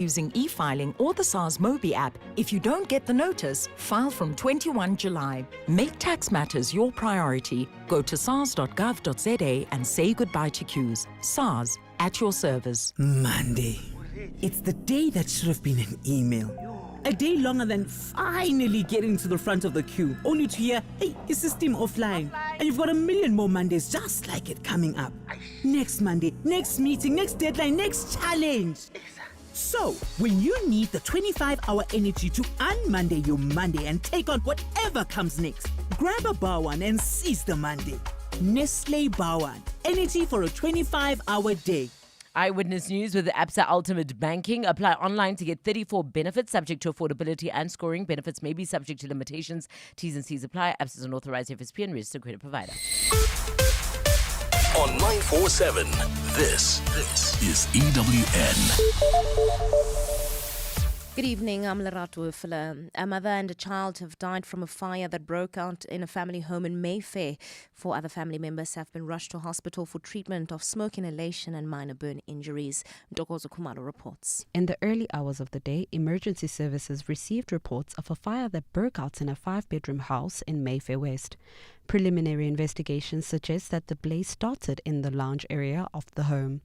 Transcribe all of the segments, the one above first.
using e-filing or the SARS Mobi app. If you don't get the notice, file from 21 July. Make tax matters your priority. Go to sars.gov.za and say goodbye to queues. SARS, at your service. Monday. It's the day that should have been an email. A day longer than finally getting to the front of the queue, only to hear, hey, your system offline. And you've got a million more Mondays just like it coming up. Next Monday, next meeting, next deadline, next challenge. So, when you need the 25-hour energy to un-Monday your Monday and take on whatever comes next, grab a Bawan and seize the Monday. Nestle Bawan. Energy for a 25-hour day. Eyewitness News with Absa Ultimate Banking. Apply online to get 34 benefits subject to affordability and scoring. Benefits may be subject to limitations. T's and C's apply. Absa is an authorized FSP and registered credit provider. On 947, this is EWN. Good evening, I'm Lerato Ufela. A mother and a child have died from a fire that broke out in a family home in Mayfair. 4 other family members have been rushed to hospital for treatment of smoke inhalation and minor burn injuries. Ntokozo Khumalo reports. In the early hours of the day, emergency services received reports of a fire that broke out in a 5-bedroom house in Mayfair West. Preliminary investigations suggest that the blaze started in the lounge area of the home.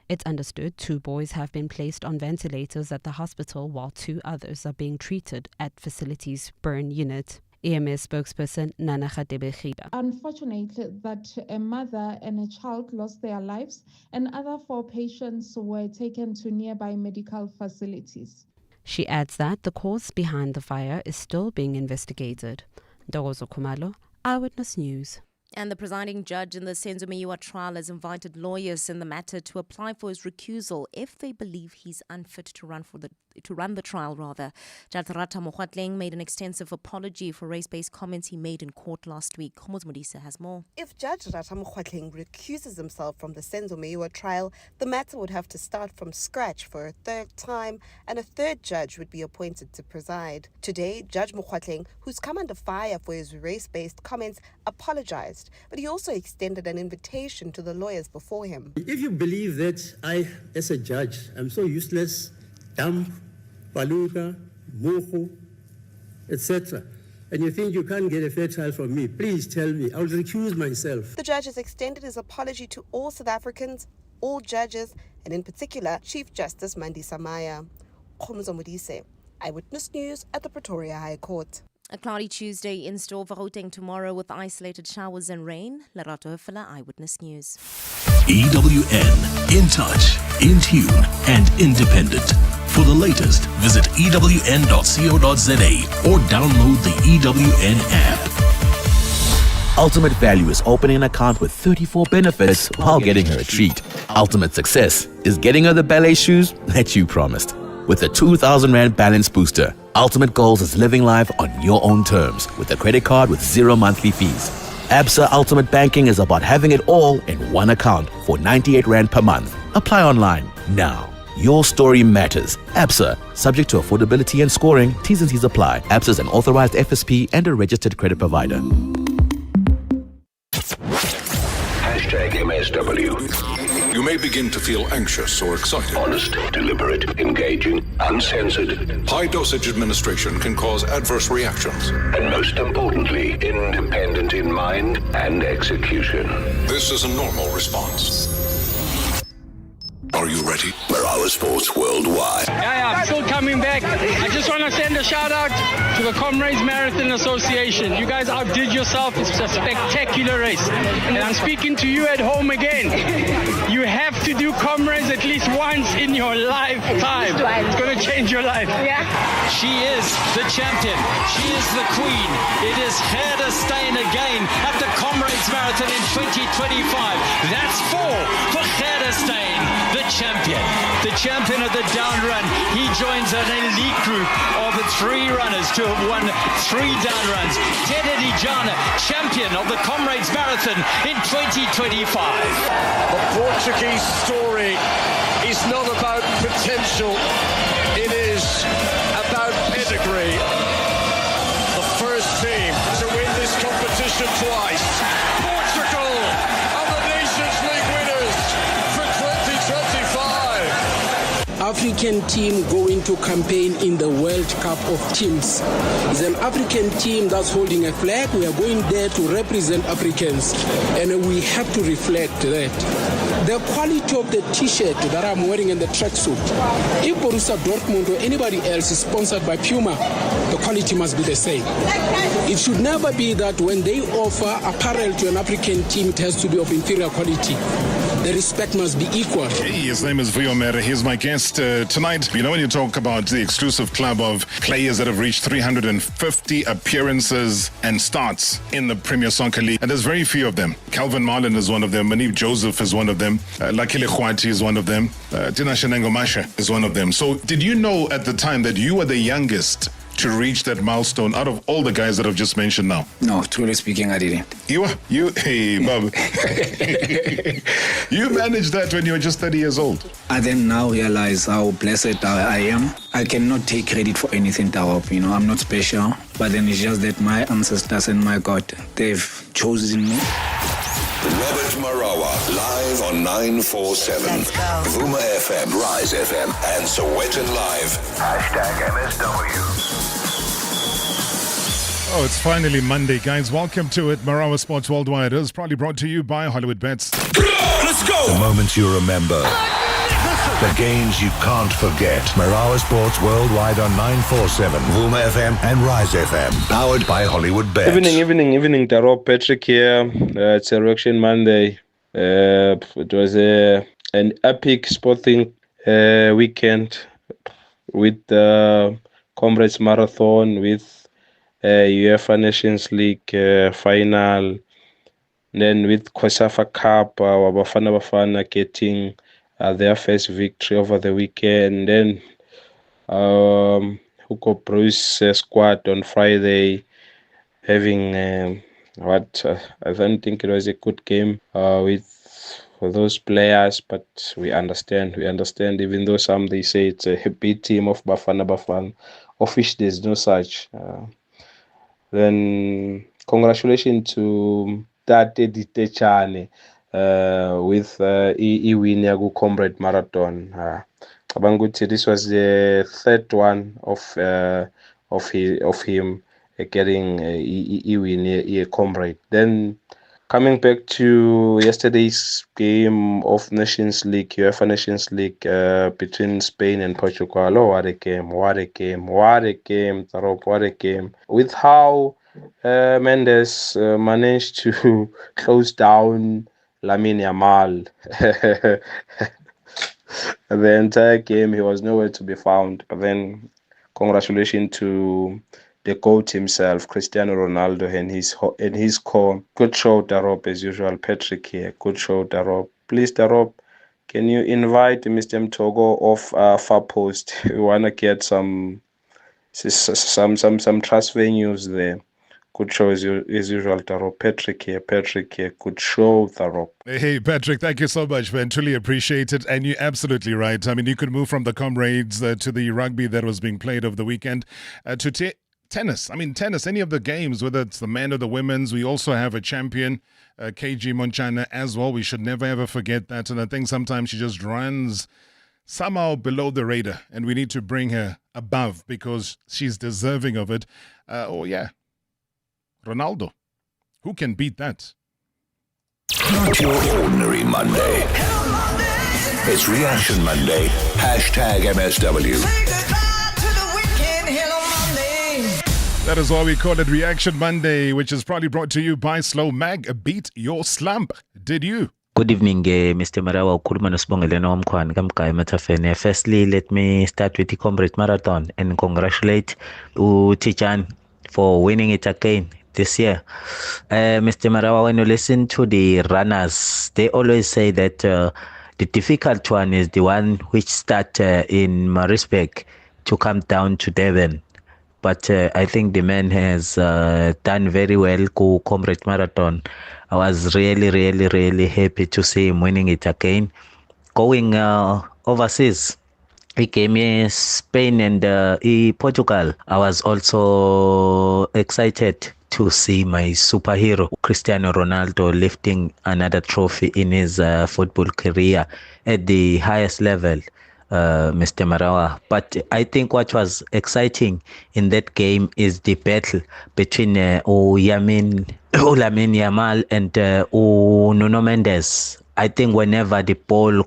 It's understood 2 boys have been placed on ventilators at the hospital while 2 others are being treated at facility's burn unit. EMS spokesperson Nana Khadebe. Unfortunately, that a mother and a child lost their lives and other 4 patients were taken to nearby medical facilities. She adds that the cause behind the fire is still being investigated. Ntokozo Khumalo, Eyewitness News. And the presiding judge in the Senzo Meyiwa trial has invited lawyers in the matter to apply for his recusal if they believe he's unfit to run the trial. Judge Rhulani Mokwena made an extensive apology for race-based comments he made in court last week. Khomos Modise has more. If Judge Rhulani Mokwena recuses himself from the Senzo Meyiwa trial, the matter would have to start from scratch for a 3rd time, and a 3rd judge would be appointed to preside. Today, Judge Mokwena, who's come under fire for his race-based comments, apologized. But he also extended an invitation to the lawyers before him. If you believe that I, as a judge, am so useless, dumb, baluka, moho, etc., and you think you can't get a fair trial from me, please tell me. I'll recuse myself. The judge has extended his apology to all South Africans, all judges, and in particular, Chief Justice Mandi Samaya. Khomzo Modise, Eyewitness News at the Pretoria High Court. A cloudy Tuesday in store for Gauteng tomorrow with isolated showers and rain. Lerato Ufela, Eyewitness News. EWN, in touch, in tune, and independent. For the latest, visit ewn.co.za or download the EWN app. Ultimate Value is opening an account with 34 benefits while getting her a treat. Ultimate Success is getting her the ballet shoes that you promised. With the 2,000 Rand balance booster, Ultimate Goals is living life on your own terms with a credit card with 0 monthly fees. Absa Ultimate Banking is about having it all in one account for 98 Rand per month. Apply online now. Your story matters. Absa, subject to affordability and scoring. T's and C's apply. Absa is an authorized FSP and a registered credit provider. #MSW. You may begin to feel anxious or excited. Honest, deliberate, engaging, uncensored. High dosage administration can cause adverse reactions. And most importantly, independent in mind and execution. This is a normal response. Are you ready? Marawa Sports Worldwide. Yeah, I'm still coming back. I just want to send a shout out to the Comrades Marathon Association. You guys outdid yourself. It's a spectacular race. And I'm speaking to you at home again. You have to do Comrades at least once in your lifetime. It's going to change your life. Yeah. She is the champion. She is the queen. It is her to stay again at the Comrades Marathon in 2025. That's 4 for Gerstein, the champion of the down run. He joins an elite group of 3 runners to have won 3 down runs. Teddy Jana, champion of the Comrades Marathon in 2025. The Portuguese story is not about potential, it is about pedigree. The first team to win this competition twice. Portugal are the Nations League winners for 2025. I've African team going to campaign in the World Cup of Teams. It's an African team that's holding a flag. We are going there to represent Africans, and we have to reflect that. The quality of the t-shirt that I'm wearing and the tracksuit, if Borussia Dortmund or anybody else is sponsored by Puma, the quality must be the same. It should never be that when they offer apparel to an African team, it has to be of inferior quality. The respect must be equal. Hey, his name is Vio Mere. He's my guest tonight. You know, when you talk about the exclusive club of players that have reached 350 appearances and starts in the Premier Soccer League, and there's very few of them. Calvin Marlin is one of them. Manif Joseph is one of them. Lakile Khwati is one of them. Tinashe Nengomasha is one of them. So did you know at the time that you were the youngest to reach that milestone out of all the guys that I've just mentioned now? No, truly speaking, I didn't. Hey, Bob. You managed that when you were just 30 years old. I then now realize how blessed I am. I cannot take credit for anything, Tarop. You know, I'm not special, but then it's just that my ancestors and my God, they've chosen me. Robert Marawa, live on 947. Vuma FM, Rise FM, and Sowetan Live. #MSW. Oh, it's finally Monday, guys. Welcome to it. Marawa Sports Worldwide is proudly brought to you by Hollywood Bets. Let's go! The moments you remember. The games you can't forget. Marawa Sports Worldwide on 947, Vuma FM and Rise FM. Powered by Hollywood Bets. Evening, Darop. Patrick here. It's a Reaction Monday. It was an epic sporting weekend with the Comrades Marathon, with UEFA Nations League final, then with COSAFA Cup, our Bafana getting their first victory over the weekend. Then Hugo Bruce squad on Friday having I don't think it was a good game with those players, but we understand, even though some they say it's a big team of Bafana, of which there's no such. Then congratulations to Tate Ditechane with win yaku Comrade Marathon. This was the third one of him getting a win a Comrade. Then coming back to yesterday's game of Nations League, UEFA Nations League between Spain and Portugal. Oh, what a game, Tarop, what a game. With how Mendes managed to close down Lamine Yamal. The entire game, he was nowhere to be found. But then, congratulations to the GOAT himself, Cristiano Ronaldo, and his core. Good show, Darop, as usual. Patrick here. Good show, Darop. Please, Darop, can you invite Mr. Mtogo of Far Post? We want to get some transfer news there. Good show as usual, Darop. Patrick here. Good show, Darop. Hey, Patrick, thank you so much, man. Truly appreciate it. And you're absolutely right. I mean, you could move from the Comrades to the rugby that was being played over the weekend to tennis. I mean, tennis, any of the games, whether it's the men or the women's, we also have a champion, KG Monchana, as well. We should never, ever forget that. And I think sometimes she just runs somehow below the radar, and we need to bring her above because she's deserving of it. Ronaldo. Who can beat that? Not your ordinary Monday. It's Reaction Monday. #MSW. That is why we call it Reaction Monday, which is probably brought to you by Slow Mag. Beat your slump. Did you? Good evening, Mr. Marawa. Firstly, let me start with the Comrade Marathon and congratulate Tichan for winning it again this year. Mr. Marawa, when you listen to the runners, they always say that the difficult one is the one which start in Maritzburg to come down to Devon. But I think the man has done very well to Comrade Marathon. I was really happy to see him winning it again. Going overseas, he came in Spain and Portugal. I was also excited to see my superhero, Cristiano Ronaldo, lifting another trophy in his football career at the highest level. Mr. Marawa. But I think what was exciting in that game is the battle between Ulamin Yamal and Nuno Mendes. I think whenever the ball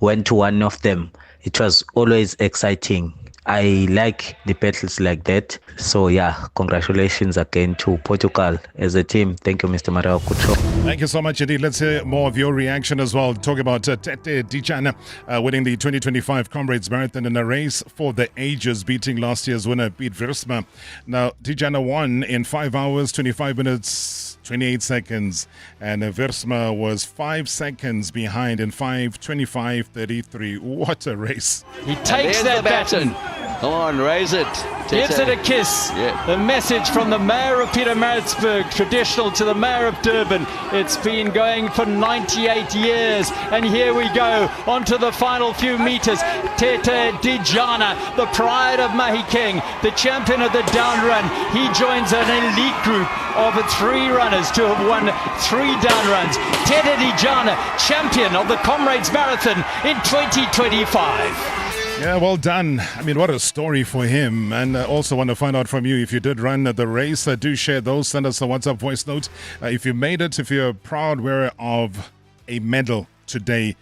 went to one of them, it was always exciting. I like the battles like that. So yeah, congratulations again to Portugal as a team. Thank you, Mr. Marawa. Good show. Thank you so much indeed. Let's hear more of your reaction as well. Talk about Tete Dijana winning the 2025 Comrades Marathon in a race for the ages, beating last year's winner, Piet Wiersma. Now, Dijana won in 5 hours, 25 minutes, 28 seconds, and Wiersma was 5 seconds behind in 5:25:33. What a race! He takes that baton. Come on, raise it. Gives it a kiss. Yeah. The message from the mayor of Pietermaritzburg, traditional to the mayor of Durban. It's been going for 98 years. And here we go onto the final few meters. Tete Dijana, the pride of Mahikeng, the champion of the down run. He joins an elite group of 3 runners to have won 3 down runs. Tete Dijana, champion of the Comrades Marathon in 2025. Yeah, well done. I mean, what a story for him. And also want to find out from you, if you did run the race, do share those. Send us a WhatsApp voice note. If you made it, if you're a proud wearer of a medal today.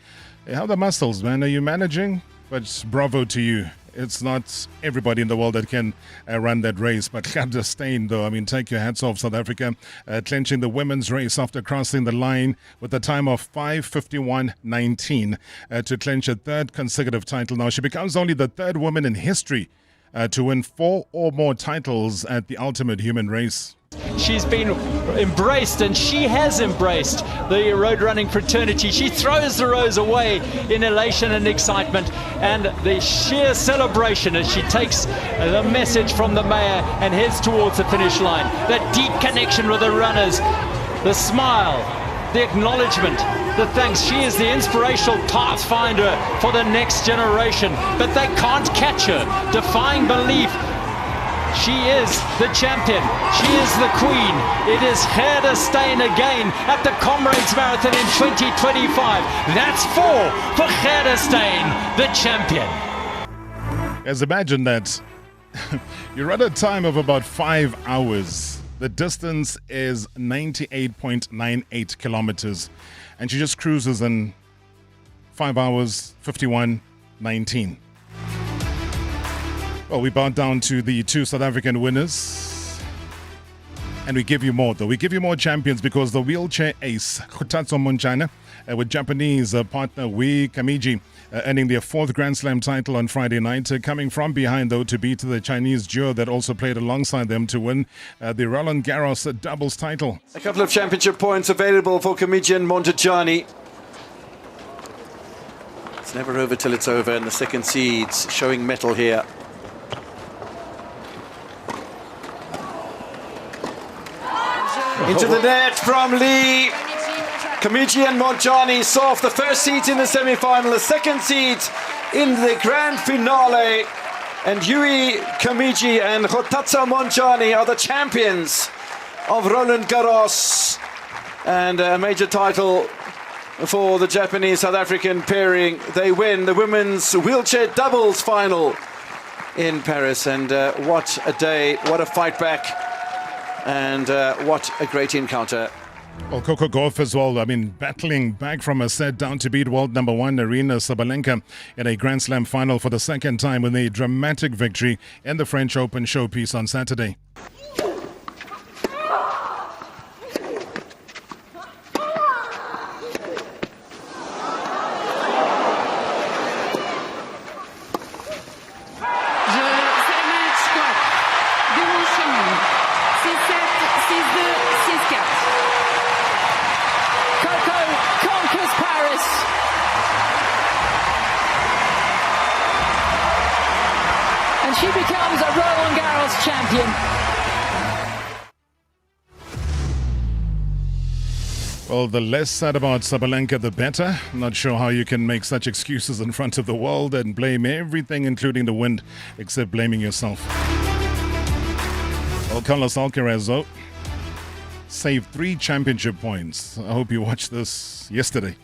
How are the muscles, man? Are you managing? But bravo to you. It's not everybody in the world that can run that race. But Wydad Casablanca, though, I mean, take your hats off, South Africa, clinching the women's race after crossing the line with a time of 5:51.19 to clinch a 3rd consecutive title. Now, she becomes only the 3rd woman in history to win 4 or more titles at the ultimate human race. She's been embraced, and she has embraced the road running fraternity. She throws the rose away in elation and excitement, and the sheer celebration as she takes the message from the mayor and heads towards the finish line. That deep connection with the runners, the smile, the acknowledgement, the thanks. She is the inspirational pathfinder for the next generation, but they can't catch her, defying belief. She is the champion. She is the queen. It is Wydad Casablanca again at the Comrades Marathon in 2025. That's 4 for Wydad Casablanca, the champion. Guys, imagine that. You run a time of about 5 hours. The distance is 98.98 kilometers. And she just cruises in 5 hours, 51:19. Well, we bow down to the 2 South African winners. And we give you more, though. We give you more champions because the wheelchair ace, Khoutatso Montjane, with Japanese partner Wei Kamiji, earning their 4th Grand Slam title on Friday night. Coming from behind, though, to beat the Chinese duo that also played alongside them to win the Roland Garros doubles title. A couple of championship points available for Kamiji and Montjane. It's never over till it's over, and the second seeds showing mettle here. Into the net from Lee. Kamiji and Montjane saw off the first seeds in the semi-final, the second seeds in the grand finale. And Yui Kamiji and Khoutatso Montjane are the champions of Roland Garros. And a major title for the Japanese-South African pairing. They win the women's wheelchair doubles final in Paris. And what a day, what a fight back. And what a great encounter. Well, Coco Gauff as well, I mean, battling back from a set down to beat world number 1 Aryna Sabalenka in a Grand Slam final for the 2nd time with a dramatic victory in the French Open showpiece on Saturday. She becomes a Roland Garros champion. Well, the less said about Sabalenka, the better. I'm not sure how you can make such excuses in front of the world and blame everything, including the wind, except blaming yourself. Well, Carlos Alcaraz, though, saved 3 championship points. I hope you watched this yesterday.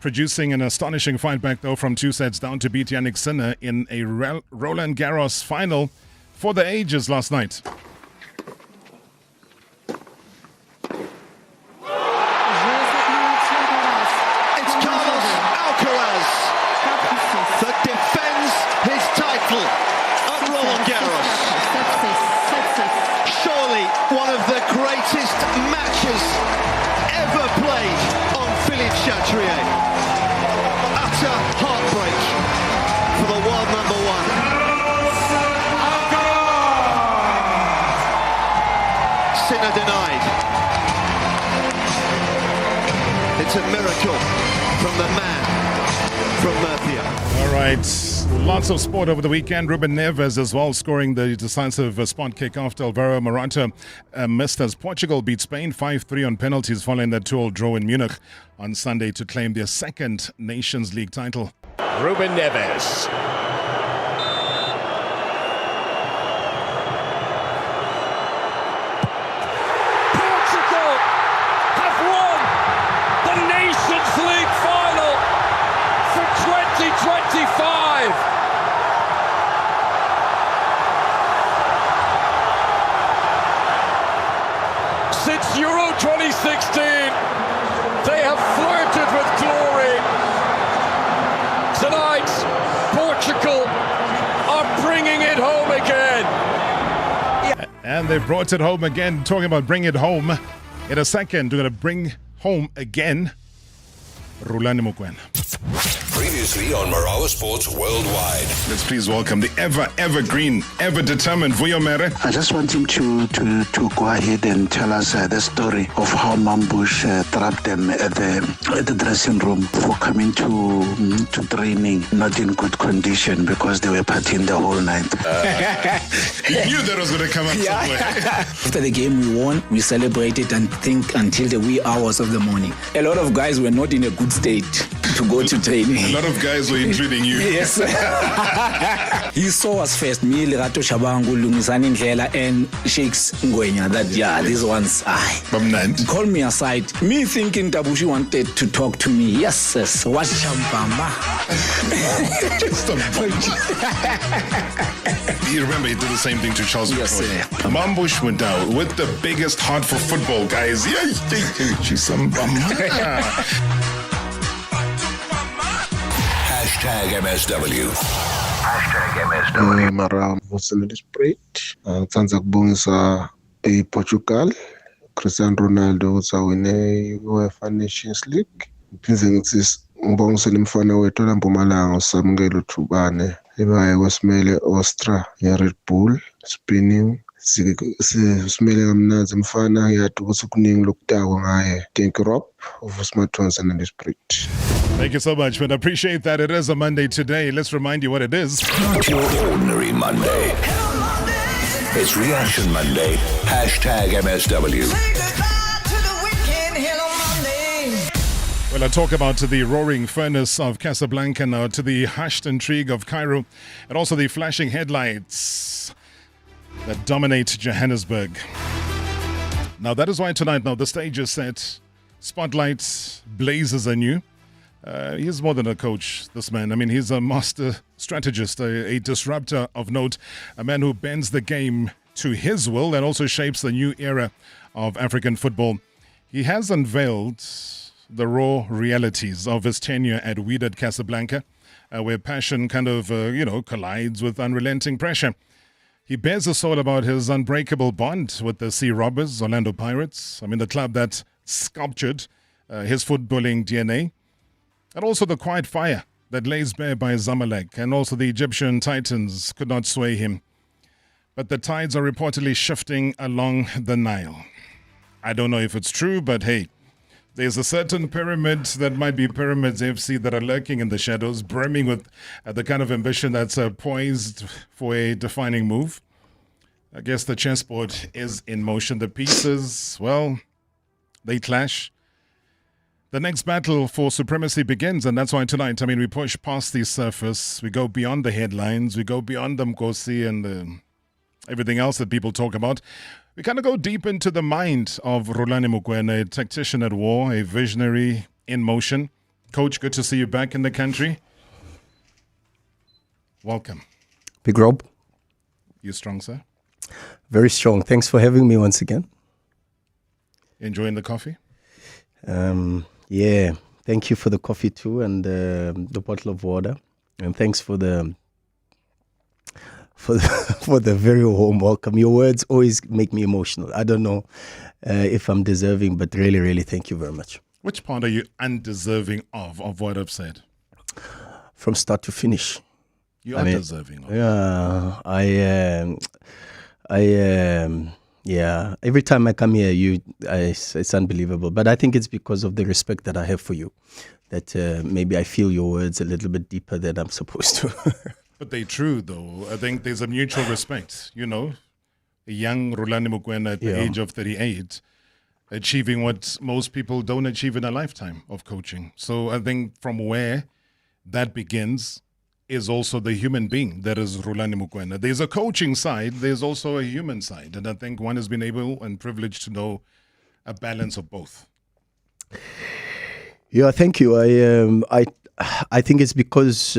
producing an astonishing fight back, though, from 2 sets down to beat Yannick Sinner in a Roland Garros final for the ages last night. That defends his title at Roland Garros. Surely one of the greatest matches ever played on Philippe Chatrier. Utter heartbreak for the world number one. Sinner denied. It's a miracle from the man from Murcia. All right, lots of sport over the weekend. Ruben Neves as well scoring the decisive spot kick after Alvaro Morata missed as Portugal beat Spain 5-3 on penalties following their 2-2 draw in Munich on Sunday to claim their second Nations League title. Ruben Neves. Portugal have won the Nations League final for 2025. Since Euro 2016, they have flirted with glory. Tonight, Portugal are bringing it home again. And they brought it home again. Talking about bring it home. In a second, we're going to bring home again Rhulani Mokwena. Previously on Marawa Sports Worldwide. Let's please welcome the evergreen, ever-determined Vuyo Mere. I just want him to go ahead and tell us the story of how Mambush trapped them at the dressing room for coming to training not in good condition because they were partying the whole night. You knew that was going to come up somewhere. After the game we won, we celebrated and think until the wee hours of the morning. A lot of guys were not in a good state to go to training. A lot of guys were including you. Yes. He saw us first, me, Lerato Shabangu, Lungisani Ndlela, and Sheikhs Ngwenya, that, these ones, call me aside. Me thinking Tabushi wanted to talk to me. Yes, what Champamba? You remember he did the same thing to Charles McCoy. Mambush went down with the biggest heart for football, guys. MSW. MSW. Marawa Muslim Spirit. Ngithanda kubongisa Portugal. Cristiano Ronaldo uthawine UEFA Nations League. Ngiphinze ngithi ngibongisela umfana wethu laMpumalanga usamukela uthubane. Ebaye kwesimele Austria ya Red Bull spinning. Simele kamnanzi mfana yathi ukuthi kuningi lokudakwa ngaye. Thank you Rob of Smartphones and the Spirit. Thank you so much, man. I appreciate that. It is a Monday today. Let's remind you what it is. Not your ordinary Monday. It's Reaction Monday. #MSW. Well, I talk about the roaring furnace of Casablanca now, to the hushed intrigue of Cairo, and also the flashing headlights that dominate Johannesburg. Now, that is why tonight, the stage is set. Spotlight blazes anew. He's more than a coach, this man. I mean, he's a master strategist, a disruptor of note, a man who bends the game to his will and also shapes the new era of African football. He has unveiled the raw realities of his tenure at Wydad Casablanca, where passion kind of, collides with unrelenting pressure. He bears a soul about his unbreakable bond with the Sea Robbers, Orlando Pirates. I mean, the club that sculptured his footballing DNA. And also the quiet fire that lays bare by Zamalek, and also the Egyptian Titans could not sway him. But the tides are reportedly shifting along the Nile. I don't know if it's true, but hey, there's a certain pyramid that might be Pyramids FC that are lurking in the shadows, brimming with the kind of ambition that's poised for a defining move. I guess the chessboard is in motion. The pieces, well, they clash. The next battle for supremacy begins, and that's why tonight, we push past the surface. We go beyond the headlines. We go beyond the Mkosi and everything else that people talk about. We kind of go deep into the mind of Rhulani Mokwena, a tactician at war, a visionary in motion, Coach, good to see you back in the country. Welcome. Big Rob. You strong, sir? Very strong. Thanks for having me once again. Enjoying the coffee? Yeah. Thank you for the coffee too, and the bottle of water. And thanks for the very warm welcome. Your words always make me emotional. I don't know if I'm deserving, but really, really thank you very much. Which part are you undeserving of what I've said? From start to finish. You are deserving of it. Yeah, I am. Yeah, every time I come here, it's unbelievable. But I think it's because of the respect that I have for you, that maybe I feel your words a little bit deeper than I'm supposed to. But they're true, though. I think there's a mutual respect. You know, a young Rhulani Mokwena at the age of 38, achieving what most people don't achieve in a lifetime of coaching. So I think from where that begins is also the human being that is Rhulani Mokwena. There's a coaching side, there's also a human side. And I think one has been able and privileged to know a balance of both. Yeah, thank you. I think it's because,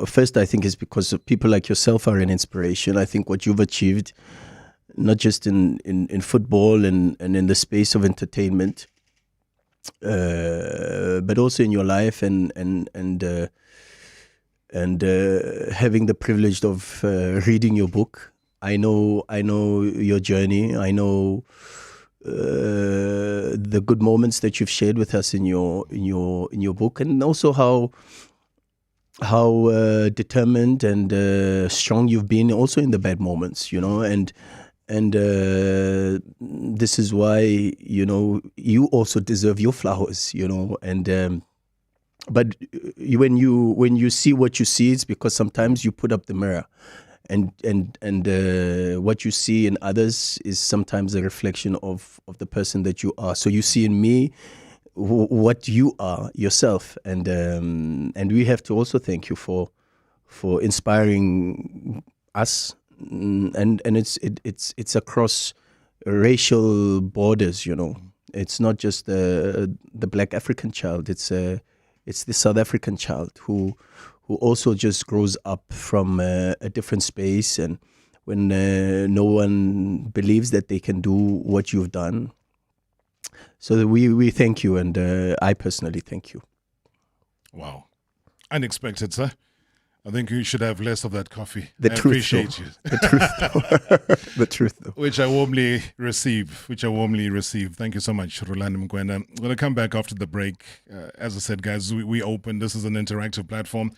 first, I think it's because people like yourself are an inspiration. I think what you've achieved, not just in football and in the space of entertainment, but also in your life and having the privilege of reading your book. I know your journey. I know the good moments that you've shared with us in your book, and also how determined and strong you've been also in the bad moments, and this is why, you also deserve your flowers, and but when you see what you see, it's because sometimes you put up the mirror, and what you see in others is sometimes a reflection of the person that you are. So you see in me what you are yourself, and we have to also thank you for inspiring us. And it's across racial borders, It's not just the Black African child. It's the South African child who also just grows up from a different space, and when no one believes that they can do what you've done. So we thank you, and I personally thank you. Wow, unexpected, sir. I think you should have less of that coffee. I appreciate you. The truth, though. Which I warmly receive. Thank you so much, Rhulani Mokwena. I'm going to come back after the break. As I said, guys, we open. This is an interactive platform.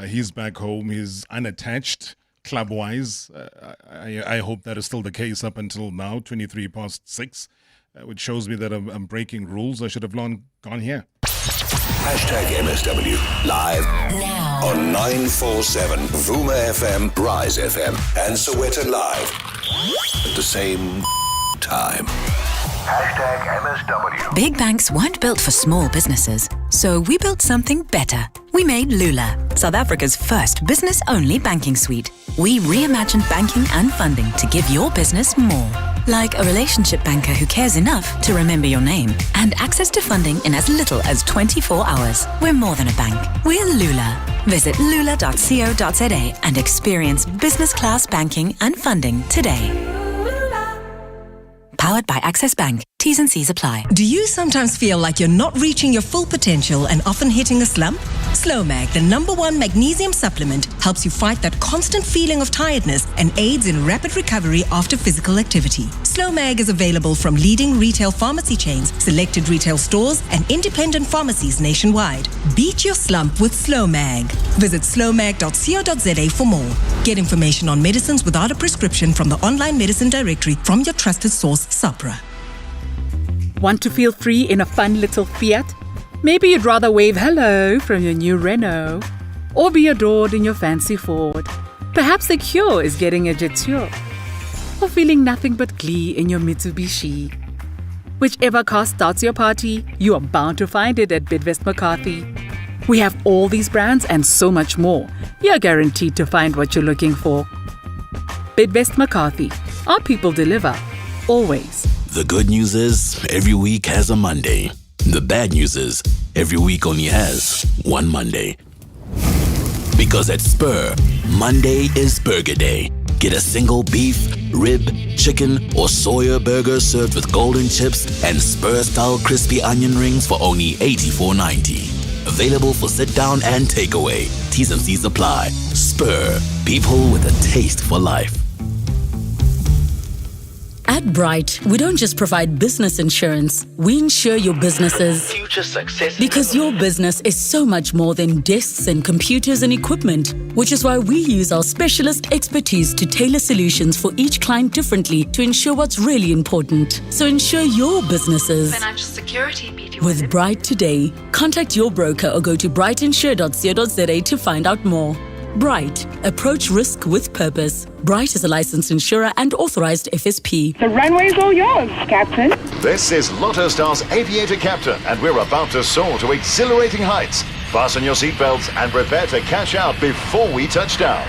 He's back home. He's unattached, club-wise. I hope that is still the case up until now, 6:23, which shows me that I'm breaking rules. I should have long gone here. #MSW live now on 947 Vuma FM, Rise FM, and Soweto Live at the same time. #MSW. Big banks weren't built for small businesses, so we built something better. We made Lula, South Africa's first business-only banking suite. We reimagined banking and funding to give your business more. Like a relationship banker who cares enough to remember your name, and access to funding in as little as 24 hours. We're more than a bank. We're Lula. Visit lula.co.za and experience business class banking and funding today. Powered by Access Bank. T's and C's apply. Do you sometimes feel like you're not reaching your full potential and often hitting a slump? Slowmag, the #1 magnesium supplement, helps you fight that constant feeling of tiredness and aids in rapid recovery after physical activity. Slowmag is available from leading retail pharmacy chains, selected retail stores, and independent pharmacies nationwide. Beat your slump with Slowmag. Visit slowmag.co.za for more. Get information on medicines without a prescription from the online medicine directory from your trusted source, Sapra. Want to feel free in a fun little Fiat? Maybe you'd rather wave hello from your new Renault, or be adored in your fancy Ford. Perhaps the cure is getting a Jetour, or feeling nothing but glee in your Mitsubishi. Whichever car starts your party, you are bound to find it at Bidvest McCarthy. We have all these brands and so much more. You're guaranteed to find what you're looking for. Bidvest McCarthy. Our people deliver. Always. The good news is every week has a Monday. The bad news is, every week only has one Monday. Because at Spur, Monday is Burger Day. Get a single beef, rib, chicken, or soya burger served with golden chips and Spur-style crispy onion rings for only $84.90. Available for sit-down and takeaway. T's and C's apply. Spur, people with a taste for life. At Bright, we don't just provide business insurance, we insure your businesses. Future success. Because your business is so much more than desks and computers and equipment, which is why we use our specialist expertise to tailor solutions for each client differently to ensure what's really important. So insure your businesses. Financial security meet you With Bright today. Contact your broker or go to brightinsure.co.za to find out more. Bright. Approach risk with purpose. Bright is a licensed insurer and authorized FSP. The runway's all yours, Captain. This is Lotto Star's Aviator Captain, and we're about to soar to exhilarating heights. Fasten your seatbelts and prepare to cash out before we touch down.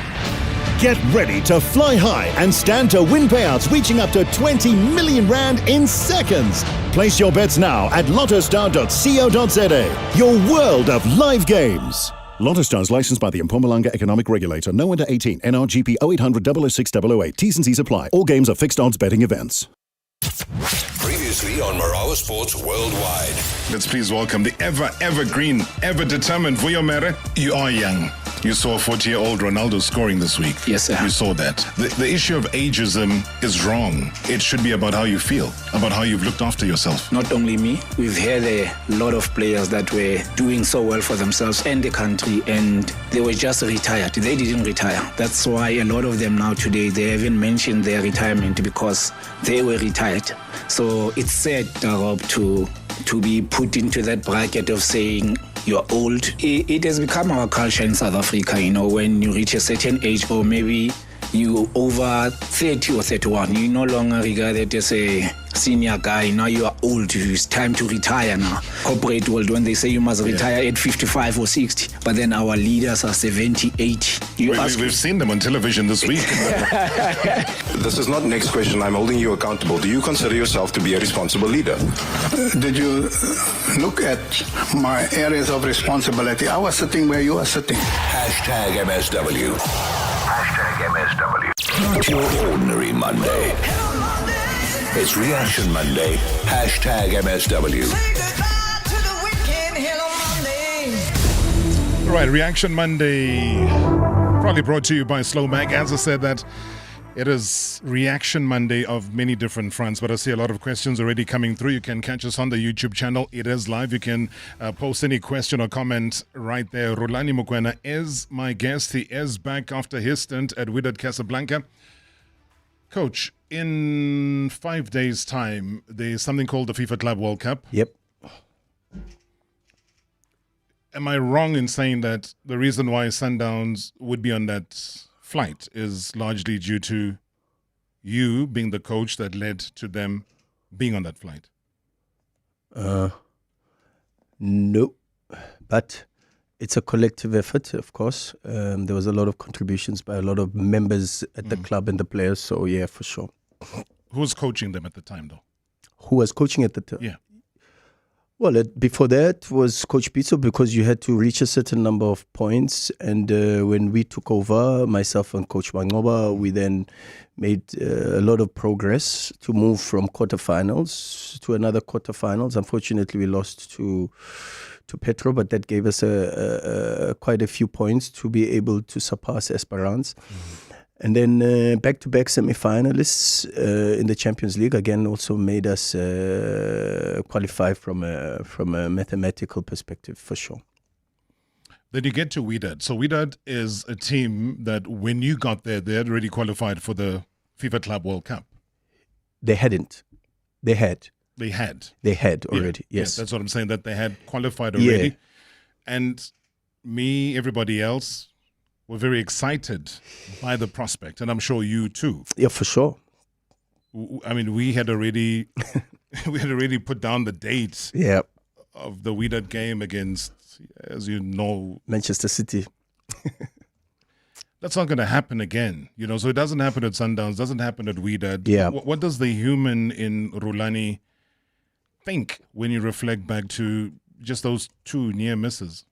Get ready to fly high and stand to win payouts reaching up to 20 million rand in seconds. Place your bets now at lottostar.co.za. Your world of live games. Lotto Stars licensed by the Mpumalanga Economic Regulator. No under 18. NRGP 0800 006 008. T's and C's apply. All games are fixed odds betting events. Previously on Marawa Sports Worldwide. Let's please welcome the evergreen, ever determined Vuyo Mere. You are young. You saw 40-year-old Ronaldo scoring this week. Yes, sir. You saw that. The issue of ageism is wrong. It should be about how you feel, about how you've looked after yourself. Not only me, we've had a lot of players that were doing so well for themselves and the country, and they were just retired. They didn't retire. That's why a lot of them now today, they haven't mentioned their retirement because they were retired. So it's sad, Rob, to be put into that bracket of saying you're old. It has become our culture in South Africa, when you reach a certain age or maybe you over 30 or 31, you're no longer regarded as a senior guy. Now you are old. It's time to retire now. Corporate world, when they say you must retire at 55 or 60, but then our leaders are 70, 80. We've seen them on television this week. This is not next question. I'm holding you accountable. Do you consider yourself to be a responsible leader? Did you look at my areas of responsibility? I was sitting where you are sitting. Hashtag MSW. Hashtag MSW. Not your ordinary Monday. It's Reaction Monday. Hashtag MSW. Right, Reaction Monday. Probably brought to you by Slow Mag. As I said that it is Reaction Monday of many different fronts, but I see a lot of questions already coming through. You can catch us on the YouTube channel. It is live. You can post any question or comment right there. Rhulani Mokwena is my guest. He is back after his stint at Wydad Casablanca. Coach, in 5 days' time, there's something called the FIFA Club World Cup. Yep. Am I wrong in saying that the reason why Sundowns would be on that flight is largely due to you being the coach that led to them being on that flight? No, but it's a collective effort, of course. There was a lot of contributions by a lot of members at the club and the players, so yeah, for sure. Who was coaching them at the time, though? Who was coaching at the time? Yeah. Well, before that was Coach Pitso, because you had to reach a certain number of points. And when we took over, myself and Coach Mangoba, we then made a lot of progress to move from quarterfinals to another quarterfinals. Unfortunately, we lost to Petro, but that gave us quite a few points to be able to surpass Esperance. And then back-to-back semi-finalists in the Champions League again also made us qualify from a mathematical perspective, for sure. Then you get to Wydad. So Wydad is a team that when you got there, they had already qualified for the FIFA Club World Cup. They hadn't. They had. They had. They had already, yes. That's what I'm saying, that they had qualified already. Yeah. And me, everybody else, were very excited by the prospect, and I'm sure you too. Yeah, for sure. I mean, we had already put down the date of the Wydad game against, as you know, Manchester City. That's not going to happen again, so it doesn't happen at Sundowns, doesn't happen at Wydad. Yeah. What does the human in Rhulani think when you reflect back to just those two near misses?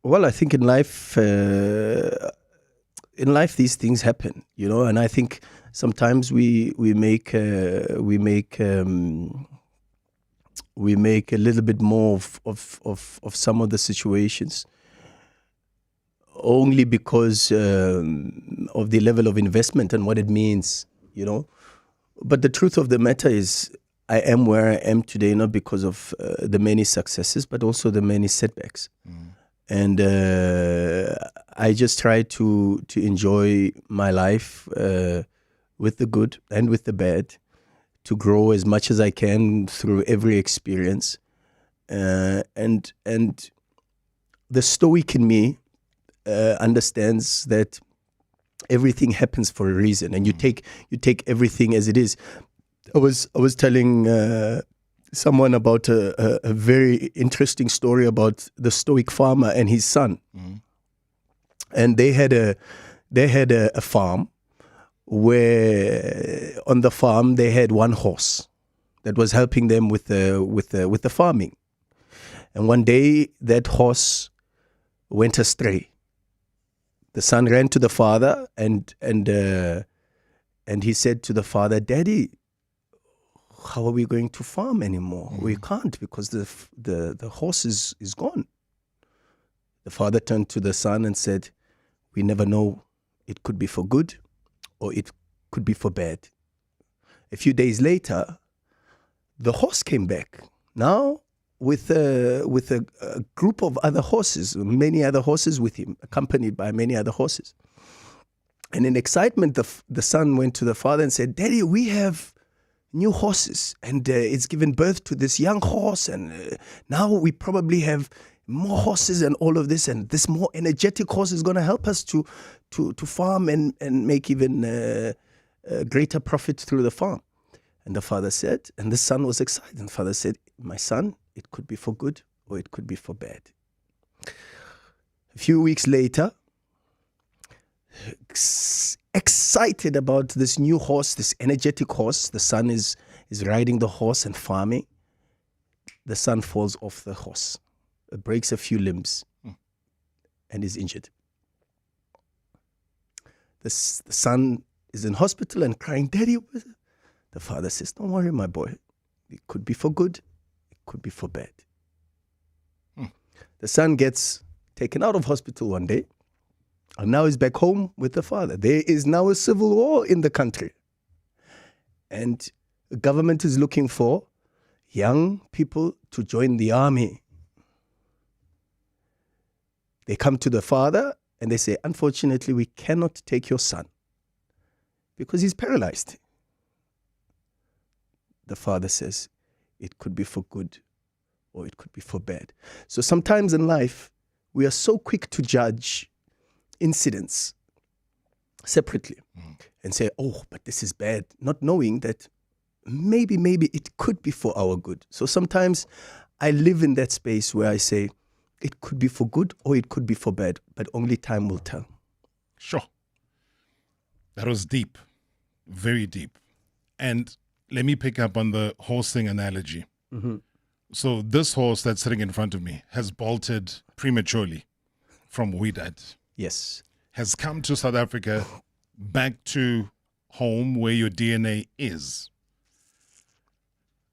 Well, I think in life, these things happen, and I think sometimes we make a little bit more of some of the situations only because of the level of investment and what it means, But the truth of the matter is, I am where I am today not because of the many successes, but also the many setbacks. And I just try to enjoy my life with the good and with the bad, to grow as much as I can through every experience. And the stoic in me understands that everything happens for a reason, and you take everything as it is. I was telling someone about a very interesting story about the stoic farmer and his son. And they had a farm where on the farm they had one horse that was helping them with the farming. And one day that horse went astray. The son ran to the father and he said to the father, "Daddy, how are we going to farm anymore? We can't because the horse is gone." The father turned to the son and said, "We never know. It could be for good or it could be for bad." A few days later, the horse came back. Now with a group of other horses, many other horses with him, accompanied by many other horses. And in excitement, the son went to the father and said, "Daddy, we have new horses, and it's given birth to this young horse, and now we probably have more horses and all of this, and this more energetic horse is going to help us to farm and make even greater profit through the farm." And the father said, and the son was excited, and the father said, "My son, it could be for good or it could be for bad." A few weeks later, excited about this new horse, this energetic horse, the son is riding the horse and farming. The son falls off the horse, breaks a few limbs, and is injured. The son is in hospital and crying, "Daddy." The father says, "Don't worry, my boy. It could be for good. It could be for bad." The son gets taken out of hospital one day, and now he's back home with the father. There is now a civil war in the country. And the government is looking for young people to join the army. They come to the father and they say, "Unfortunately, we cannot take your son because he's paralyzed." The father says, "It could be for good or it could be for bad." So sometimes in life, we are so quick to judge incidents separately and say, "Oh, but this is bad," not knowing that maybe it could be for our good. So sometimes I live in that space where I say, it could be for good or it could be for bad, but only time will tell. Sure. That was deep, very deep. And let me pick up on the horsing analogy. So this horse that's sitting in front of me has bolted prematurely from Wydad. Yes. Has come to South Africa, back to home where your DNA is.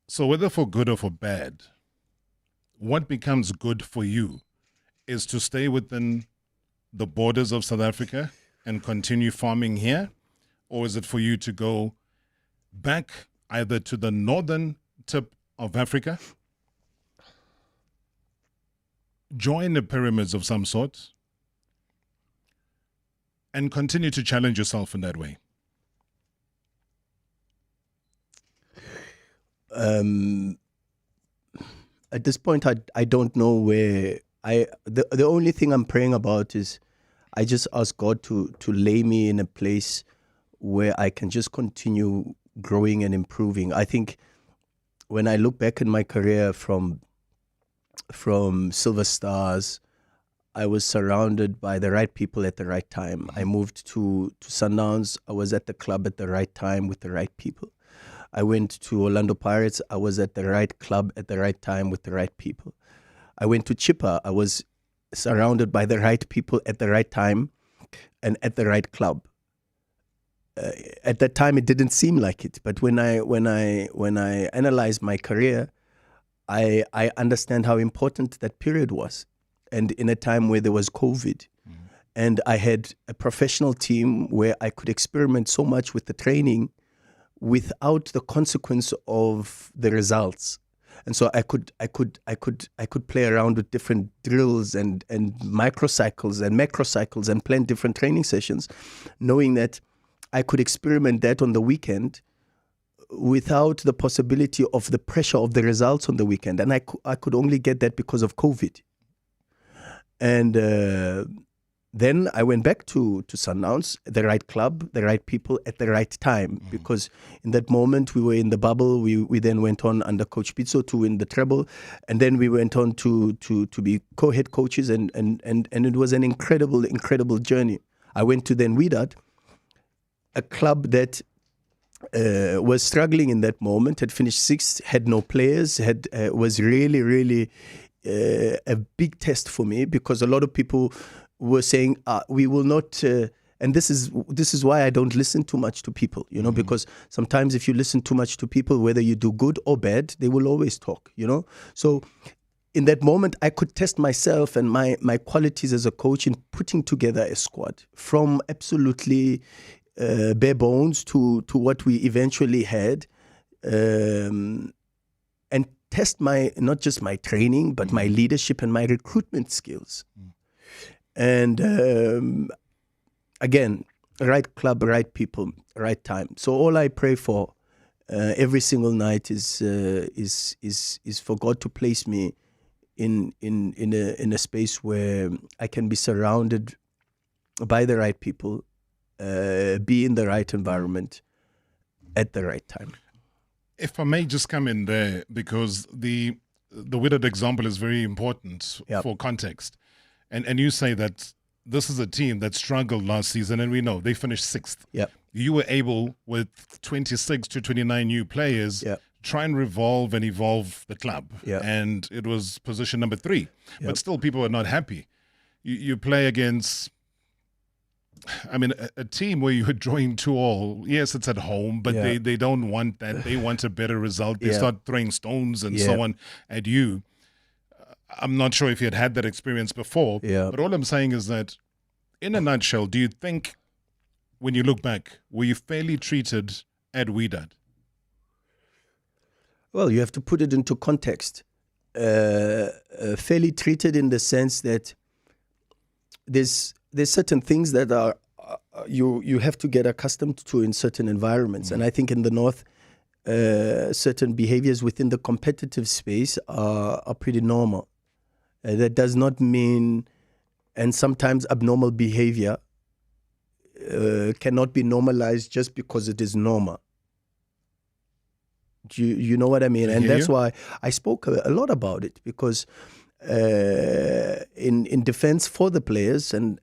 So whether for good or for bad, what becomes good for you is to stay within the borders of South Africa and continue farming here? Or is it for you to go back either to the northern tip of Africa, join the pyramids of some sort, and continue to challenge yourself in that way? At this point, I don't know where the only thing I'm praying about is I just ask God to lay me in a place where I can just continue growing and improving. I think when I look back in my career from Silver Stars, I was surrounded by the right people at the right time. I moved to Sundowns. I was at the club at the right time with the right people. I went to Orlando Pirates. I was at the right club at the right time with the right people. I went to Chippa. I was surrounded by the right people at the right time and at the right club. At that time, it didn't seem like it, but when I analyzed my career, I understand how important that period was, and in a time where there was COVID, and I had a professional team where I could experiment so much with the training without the consequence of the results. And so I could play around with different drills and microcycles and macrocycles and plan different training sessions, knowing that I could experiment that on the weekend without the possibility of the pressure of the results on the weekend. And I could only get that because of COVID. And then I went back to Sundowns, the right club, the right people at the right time. Because in that moment we were in the bubble. We then went on under Coach Pitso to win the treble, and then we went on to be co-head coaches, and it was an incredible journey. I went to then Wydad, a club that was struggling in that moment, had finished sixth, had no players, was really a big test for me, because a lot of people were saying we will not, and this is why I don't listen too much to people, because sometimes if you listen too much to people, whether you do good or bad, they will always talk, So in that moment, I could test myself and my qualities as a coach in putting together a squad from absolutely bare bones to what we eventually had, and test not just my training, but my leadership and my recruitment skills. And again, right club, right people, right time. So all I pray for every single night is for God to place me in a space where I can be surrounded by the right people, be in the right environment at the right time. If I may just come in there, because the Wydad example is very important for context. And you say that this is a team that struggled last season, and we know they finished sixth. Yep. You were able, with 26 to 29 new players, try and revolve and evolve the club. Yep. And it was position number 3. Yep. But still, people are not happy. You play against, a team where you're drawing 2-all. Yes, it's at home, but they don't want that. They want a better result. They start throwing stones and so on at you. I'm not sure if you had that experience before, but all I'm saying is that, in a nutshell, do you think, when you look back, were you fairly treated at Wydad? Well, you have to put it into context. Fairly treated in the sense that there's certain things that are you have to get accustomed to in certain environments, and I think in the North, certain behaviors within the competitive space are pretty normal. That does not mean, and sometimes abnormal behavior cannot be normalized just because it is normal. You know what I mean? And that's why I spoke a lot about it, because in defense for the players, and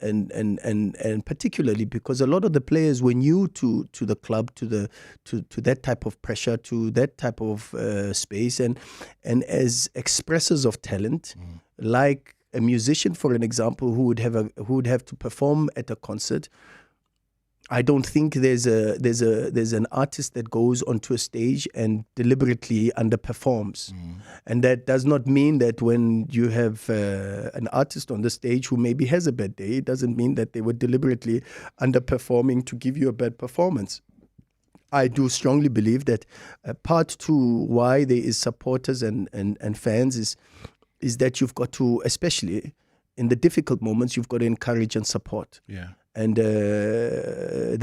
particularly because a lot of the players were new to the club, to that type of pressure, to that type of space, and as expressors of talent, like a musician, for an example, who would have to perform at a concert. I don't think there's an artist that goes onto a stage and deliberately underperforms. And that does not mean that when you have an artist on the stage who maybe has a bad day, it doesn't mean that they were deliberately underperforming to give you a bad performance. I do strongly believe that part to why there is supporters and fans is that you've got to, especially in the difficult moments, you've got to encourage and support. Yeah. And and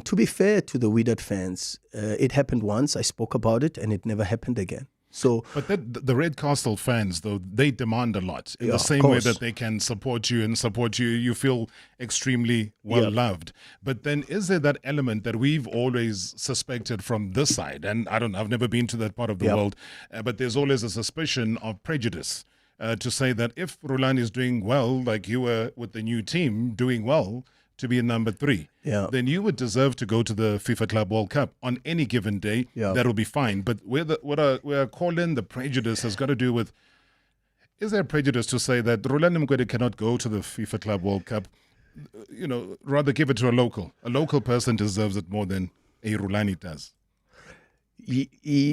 to be fair to the Wydad fans, it happened once. I spoke about it, and it never happened again. So, but the Red Castle fans, though, they demand a lot. In the same way that they can support you, you feel extremely well loved. But then, is there that element that we've always suspected from this side? And I've never been to that part of the world, but there's always a suspicion of prejudice. to say that if Rhulani is doing well, like you were with the new team, doing well to be in number 3, then you would deserve to go to the FIFA Club World Cup on any given day. That'll be fine. But we're calling the prejudice has got to do with, is there a prejudice to say that Rhulani Mokwena cannot go to the FIFA Club World Cup? Rather give it to a local. A local person deserves it more than a Rhulani does.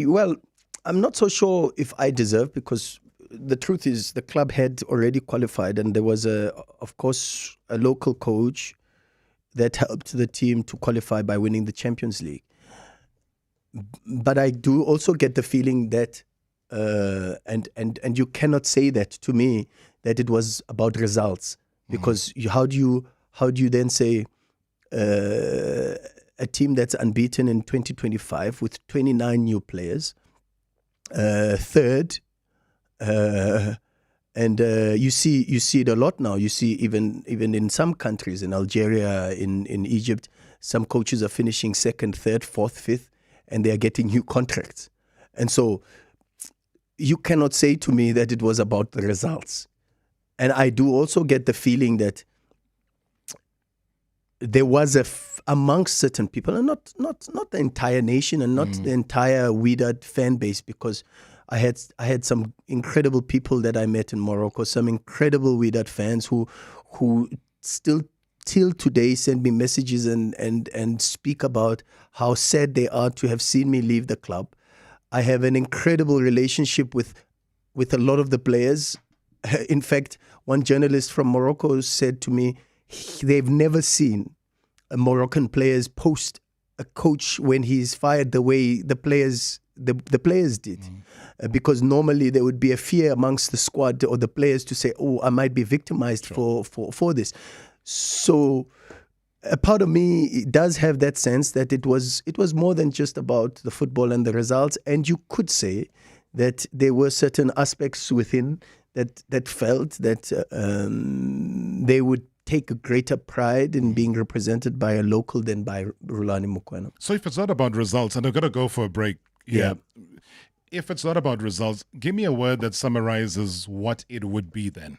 Well, I'm not so sure if I deserve, because the truth is the club had already qualified, and there was, of course, a local coach that helped the team to qualify by winning the Champions League. But I do also get the feeling that, and you cannot say that to me, that it was about results, because how do you then say a team that's unbeaten in 2025 with 29 new players, third, and you see it a lot now. You see even in some countries, in Algeria, in Egypt, some coaches are finishing 2nd, 3rd, 4th, 5th, and they are getting new contracts. And so you cannot say to me that it was about the results. And I do also get the feeling that there was amongst certain people, and not the entire nation, and not the entire Wydad fan base, because I had some incredible people that I met in Morocco, some incredible Wydad fans who still till today send me messages and speak about how sad they are to have seen me leave the club. I have an incredible relationship with a lot of the players. In fact, one journalist from Morocco said to me, they've never seen a Moroccan players post a coach when he's fired the way the players did. Because normally there would be a fear amongst the squad or the players to say, oh, I might be victimized for this. So a part of me does have that sense that it was more than just about the football and the results. And you could say that there were certain aspects within that felt that they would take a greater pride in being represented by a local than by Rhulani Mokwena. So if it's not about results, and I've got to go for a break here. Yeah. If it's not about results, give me a word that summarizes what it would be then.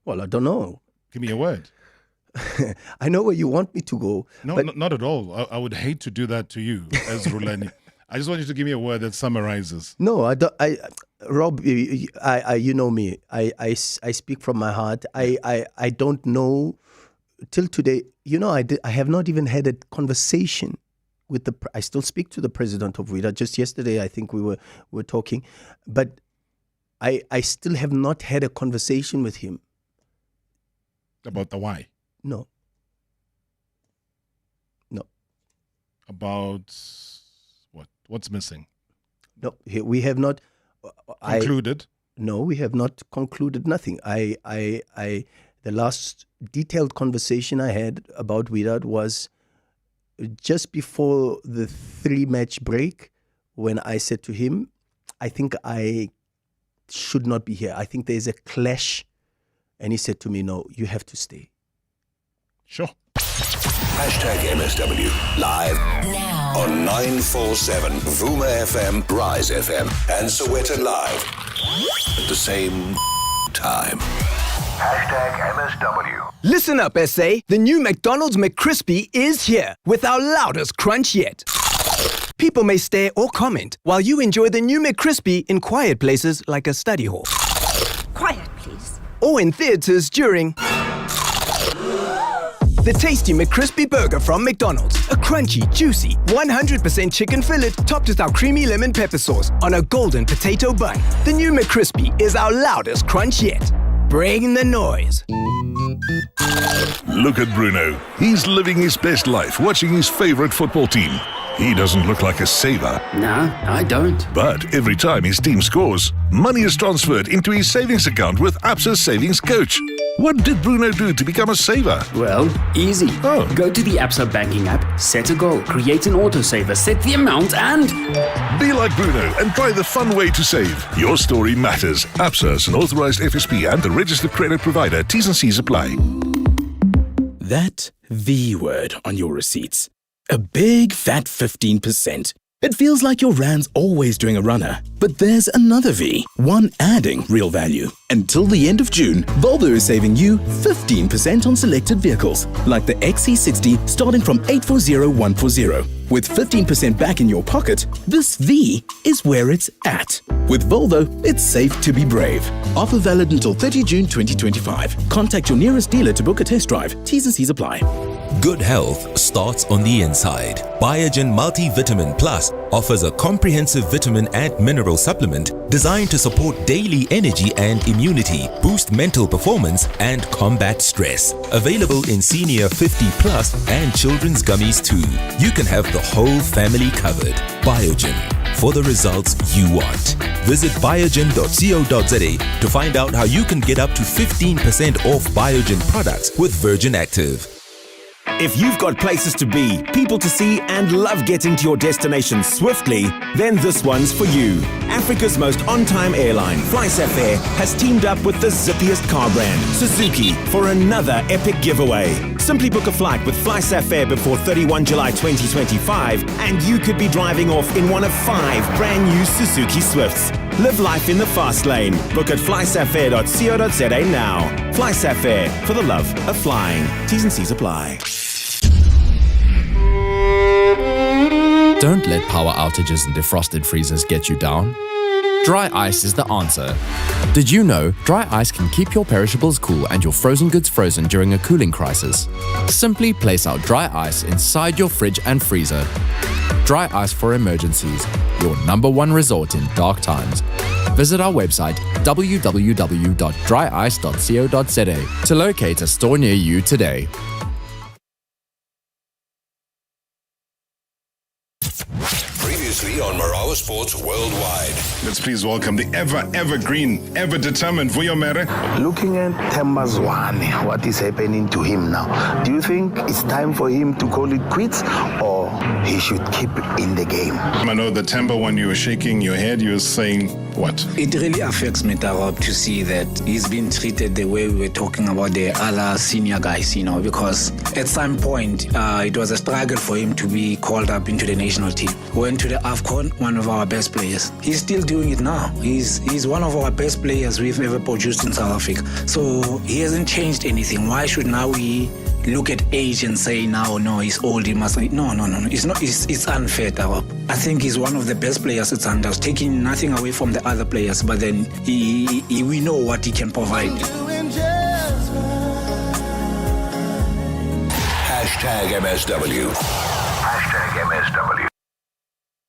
Well, I don't know. Give me a word. I know where you want me to go. No, not at all. I would hate to do that to you as Rhulani. I just want you to give me a word that summarizes. No, I don't. Rob, you know me. I speak from my heart. I don't know till today. I have not even had a conversation with I still speak to the president of Wydad. Just yesterday, I think we were talking, but I still have not had a conversation with him about the why. No. About what? What's missing? No, we have not concluded. No, we have not concluded nothing. The last detailed conversation I had about Wydad was just before the 3-match break, when I said to him, I think I should not be here. I think there's a clash. And he said to me, no, you have to stay. Sure. #MSW live now on 947 Vuma FM, Rise FM, and Sowetan Live at the same time. #MSW. Listen up, SA. The new McDonald's McCrispy is here with our loudest crunch yet. People may stare or comment while you enjoy the new McCrispy in quiet places like a study hall. Quiet, please. Or in theaters during the tasty McCrispy burger from McDonald's. A crunchy, juicy, 100% chicken fillet topped with our creamy lemon pepper sauce on a golden potato bun. The new McCrispy is our loudest crunch yet. Bring the noise. Look at Bruno. He's living his best life watching his favorite football team. He doesn't look like a saver. No, I don't. But every time his team scores, money is transferred into his savings account with Absa's Savings Coach. What did Bruno do to become a saver? Well, easy. Go to the Absa banking app, set a goal, create an autosaver, set the amount, and be like Bruno and try the fun way to save. Your story matters. Absa is an authorized FSP and a registered credit provider. T's and C's apply. That V word on your receipts. A big fat 15%. It feels like your rand's always doing a runner, but there's another V, one adding real value. Until the end of June, Volvo is saving you 15% on selected vehicles, like the XC60 starting from 840,140. With 15% back in your pocket, this V is where it's at. With Volvo, it's safe to be brave. Offer valid until 30 June 2025. Contact your nearest dealer to book a test drive. T's and C's apply. Good health starts on the inside. Biogen Multivitamin Plus offers a comprehensive vitamin and mineral supplement designed to support daily energy and immunity, boost mental performance, and combat stress. Available in senior 50 plus and children's gummies too. You can have the whole family covered. Biogen, for the results you want. Visit biogen.co.za to find out how you can get up to 15% off Biogen products with Virgin Active. If you've got places to be, people to see, and love getting to your destination swiftly, then this one's for you. Africa's most on-time airline, FlySafair, has teamed up with the zippiest car brand, Suzuki, for another epic giveaway. Simply book a flight with FlySafair before 31 July 2025, and you could be driving off in one of 5 brand new Suzuki Swifts. Live life in the fast lane. Book at flysafair.co.za now. FlySafair, for the love of flying. T's and C's apply. Don't let power outages and defrosted freezers get you down. Dry ice is the answer. Did you know dry ice can keep your perishables cool and your frozen goods frozen during a cooling crisis? Simply place out dry ice inside your fridge and freezer. Dry Ice for Emergencies, your #1 resort in dark times. Visit our website www.dryice.co.za to locate a store near you today. Previously on Marawa Sports Worldwide. Let's please welcome the evergreen, ever determined Vuyo Mere. Looking at Tembazwane, what is happening to him now? Do you think it's time for him to call it quits, or he should keep in the game? I know the Temba, when you were shaking your head, you were saying what? It really affects me, Tarab, to see that he's been treated the way we were talking about the other senior guys, because at some point it was a struggle for him to be called up into the national team. Went to the AFCON, one of our best players. He's still doing it now. He's one of our best players we've ever produced in South Africa. So he hasn't changed anything. Why should now we look at age and say now, no, he's old, he must... No. It's not. It's unfair, Tarab. I think he's one of the best players at Sundowns, taking nothing away from the other players, but then we know what he can provide. #MSW. #MSW.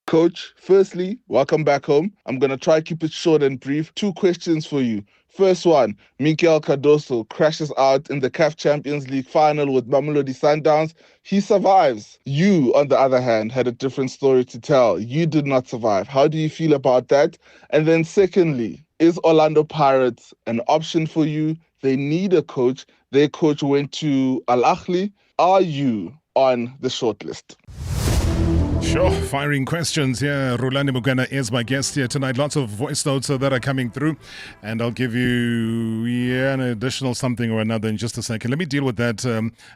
Coach, firstly, welcome back home. I'm going to try to keep it short and brief. 2 questions for you. First one, Mikel Cardoso crashes out in the CAF Champions League final with Mamelodi Sundowns. He survives. You, on the other hand, had a different story to tell. You did not survive. How do you feel about that? And then secondly, is Orlando Pirates an option for you? They need a coach. Their coach went to Al Ahly. Are you on the shortlist? Sure, firing questions here. Rhulani Mokwena is my guest here tonight. Lots of voice notes that are coming through, and I'll give you an additional something or another in just a second. Let me deal with that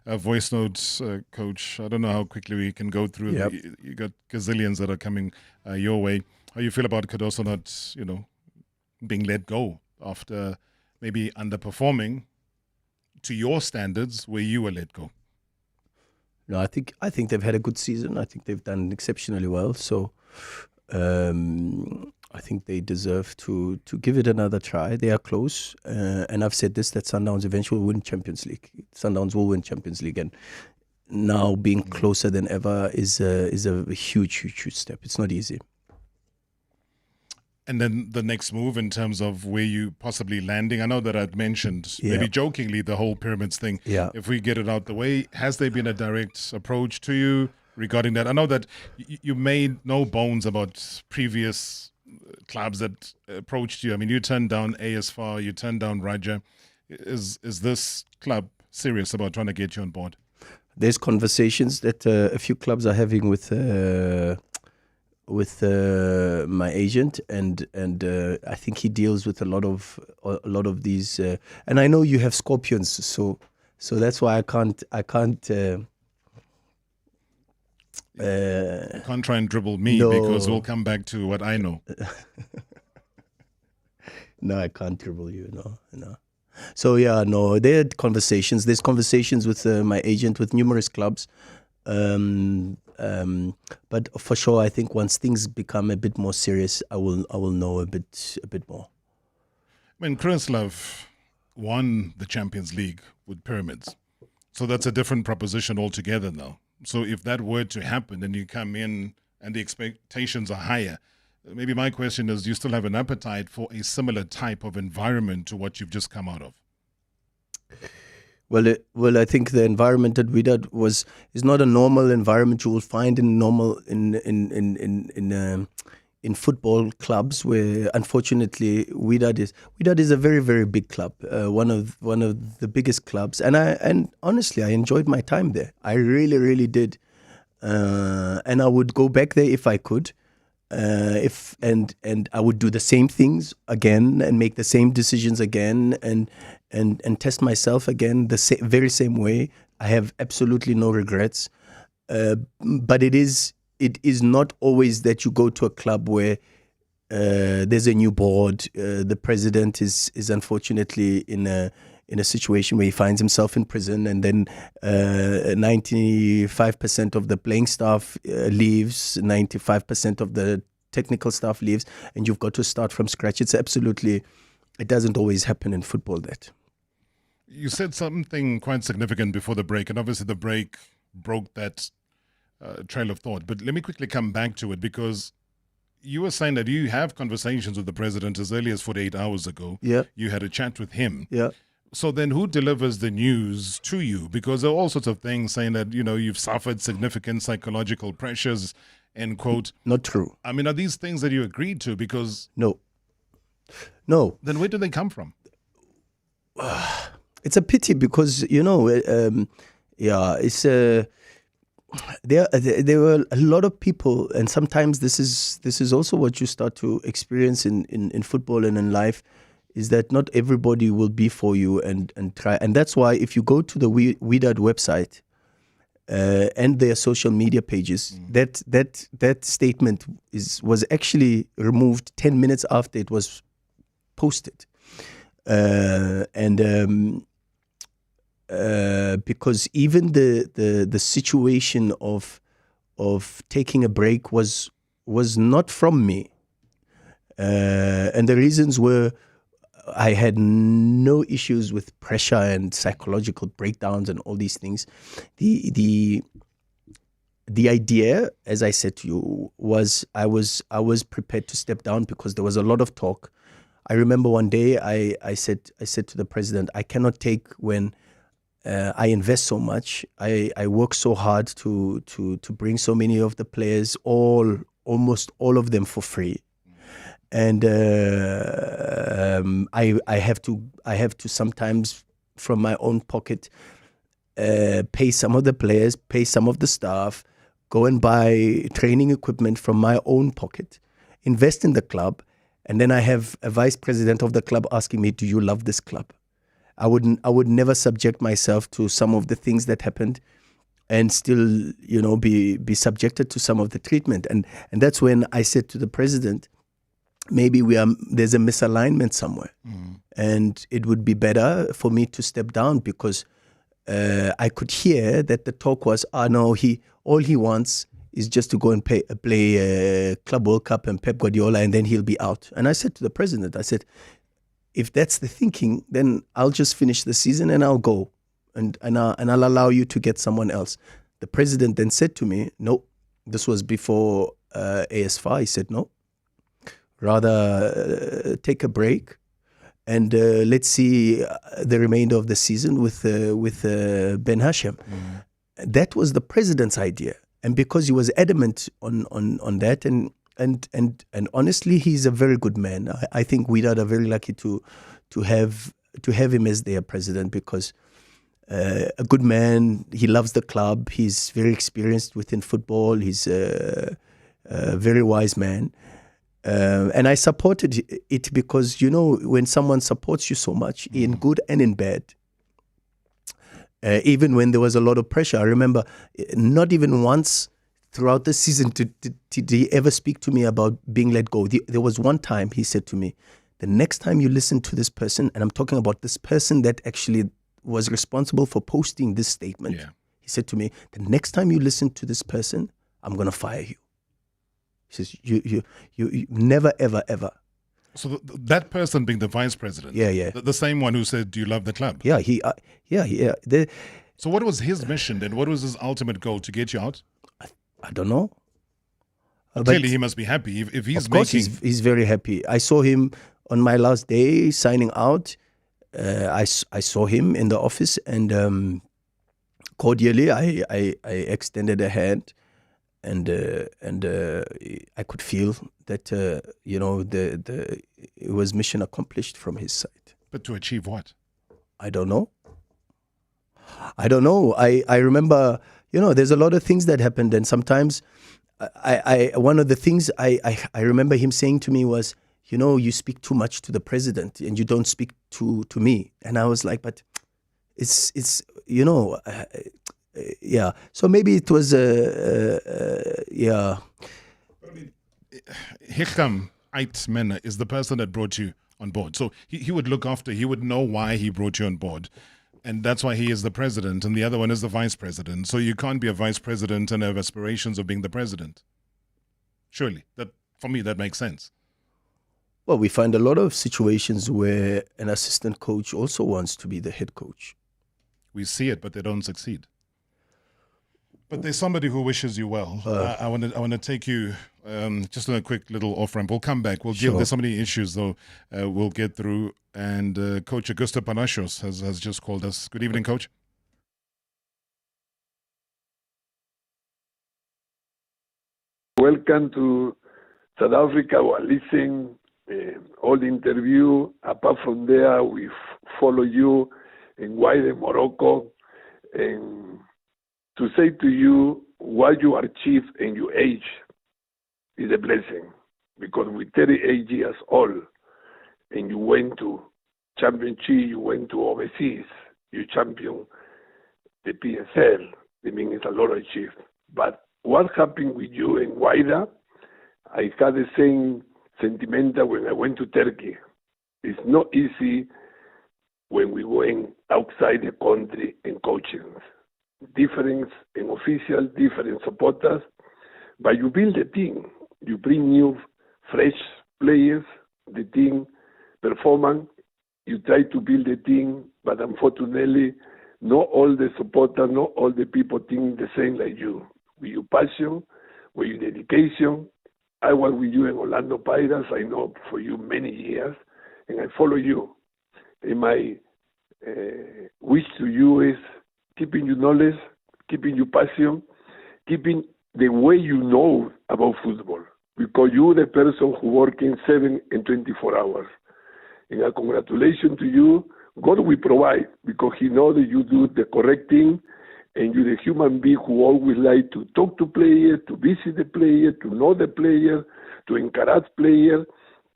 voice notes, Coach. I don't know how quickly we can go through. Yep. You got gazillions that are coming your way. How you feel about Cardoso not, being let go after maybe underperforming to your standards where you were let go? No, I think they've had a good season. I think they've done exceptionally well. So I think they deserve to give it another try. They are close. And I've said this, that Sundowns eventually will win Champions League. Sundowns will win Champions League. And now being closer than ever is a huge step. It's not easy. And then the next move in terms of where you possibly landing. I know that I'd mentioned, maybe jokingly, the whole pyramids thing. Yeah. If we get it out the way, has there been a direct approach to you regarding that? I know that you made no bones about previous clubs that approached you. I mean, you turned down ASFAR, you turned down Raja. Is this club serious about trying to get you on board? There's conversations that a few clubs are having with my agent, and I think he deals with a lot of these. And I know you have scorpions, so that's why I can't. You can't try and dribble me because we'll come back to what I know. No, I can't dribble you. No. So there are conversations. There's conversations with my agent with numerous clubs. But for sure, I think once things become a bit more serious, I will know a bit more. I mean, Kreslov won the Champions League with Pyramids, so that's a different proposition altogether now. So if that were to happen and you come in and the expectations are higher, maybe my question is, do you still have an appetite for a similar type of environment to what you've just come out of? Well, I think the environment at Wydad is not a normal environment you will find in football clubs. Where unfortunately Wydad is a very, very big club, one of the biggest clubs, and honestly I enjoyed my time there. I really, really did, and I would go back there if I could. And I would do the same things again and make the same decisions again and test myself again the very same way. I have absolutely no regrets. But it is not always that you go to a club where there's a new board. The president is unfortunately in a situation where he finds himself in prison, and then 95% of the playing staff leaves, 95% of the technical staff leaves, and you've got to start from scratch. It doesn't always happen in football, that. You said something quite significant before the break, and obviously the break broke that trail of thought. But let me quickly come back to it, because you were saying that you have conversations with the president as early as 48 hours ago. Yeah. You had a chat with him. Yeah. So then who delivers the news to you? Because there are all sorts of things saying that, you've suffered significant psychological pressures, end quote. Not true. I mean, are these things that you agreed to? Because... No. Then where do they come from? It's a pity because, it's... There were a lot of people, and sometimes this is also what you start to experience in football and in life, is that not everybody will be for you and try. And that's why if you go to the Wydad website and their social media pages, that statement was actually removed 10 minutes after it was posted. Because even the situation of taking a break was not from me, and the reasons were I had no issues with pressure and psychological breakdowns and all these things. The idea, as I said to you, was I was prepared to step down because there was a lot of talk. I remember one day I said to the president, I cannot take when I invest so much. I work so hard to bring so many of the players, almost all of them for free, and I have to sometimes from my own pocket pay some of the players, pay some of the staff, go and buy training equipment from my own pocket, invest in the club, and then I have a vice president of the club asking me, "Do you love this club?" I would never subject myself to some of the things that happened and still, be subjected to some of the treatment. And that's when I said to the president, maybe there's a misalignment somewhere. And it would be better for me to step down because I could hear that the talk was, no, all he wants is just to go and play Club World Cup and Pep Guardiola, and then he'll be out. And I said to the president, I said, if that's the thinking, then I'll just finish the season and I'll go, and I'll allow you to get someone else. The president then said to me, no, this was before ASFA. He said, no, rather take a break and let's see the remainder of the season with Ben Hashem. That was the president's idea, and because he was adamant on that, and honestly, he's a very good man. I think Wydad are very lucky to have him as their president because a good man. He loves the club. He's very experienced within football. He's a very wise man, and I supported it because when someone supports you so much in good and in bad. Even when there was a lot of pressure, I remember not even once throughout the season, did he ever speak to me about being let go? There was one time he said to me, the next time you listen to this person, and I'm talking about this person that actually was responsible for posting this statement. Yeah. He said to me, the next time you listen to this person, I'm going to fire you. He says, you never, ever, ever. So that person being the vice president. Yeah. The same one who said, do you love the club? Yeah, So what was his mission then? What was his ultimate goal? To get you out? I don't know. Clearly he must be happy. If he's of course making... he's very happy. I saw him on my last day signing out. I saw him in the office, and cordially I extended a hand, and I could feel that it was mission accomplished from his side. But to achieve what? I don't know. I remember, there's a lot of things that happened, and sometimes one of the things I remember him saying to me was, you speak too much to the president and you don't speak to me. And I was like, but it's yeah. So maybe it was, yeah. Hicham Eitmena is the person that brought you on board. So he would look after, he would know why he brought you on board. And that's why he is the president, and the other one is the vice president. So you can't be a vice president and have aspirations of being the president. Surely. For me, that makes sense. Well, we find a lot of situations where an assistant coach also wants to be the head coach. We see it, but they don't succeed. But there's somebody who wishes you well. I want to take you just on a quick little off-ramp. We'll come back. There's so many issues, though, we'll get through. And Coach Augusto Palacios has just called us. Good evening, Coach. Welcome to South Africa. We're listening all the interview. Apart from there, we follow you in Wydad, Morocco. And to say to you what you achieved in your age is a blessing. Because with 38 years old, and you went to championship, you went to overseas, you champion the PSL. I mean, it's a lot achieved. But what happened with you in Wydad, I had the same sentiment when I went to Turkey. It's not easy when we went outside the country and coaching. Difference in official, different supporters, but you build a team. You bring new, fresh players, the team performance. You try to build a team, but unfortunately, not all the supporters, not all the people think the same like you. With your passion, with your dedication. I was with you in Orlando Pirates. I know for you many years, and I follow you. And my wish to you is keeping your knowledge, keeping your passion, keeping the way you know about football. Because you're the person who working 7 and 24 hours. And a congratulations to you. God will provide because He knows that you do the correct thing, and you're the human being who always like to talk to players, to visit the player, to know the player, to encourage players,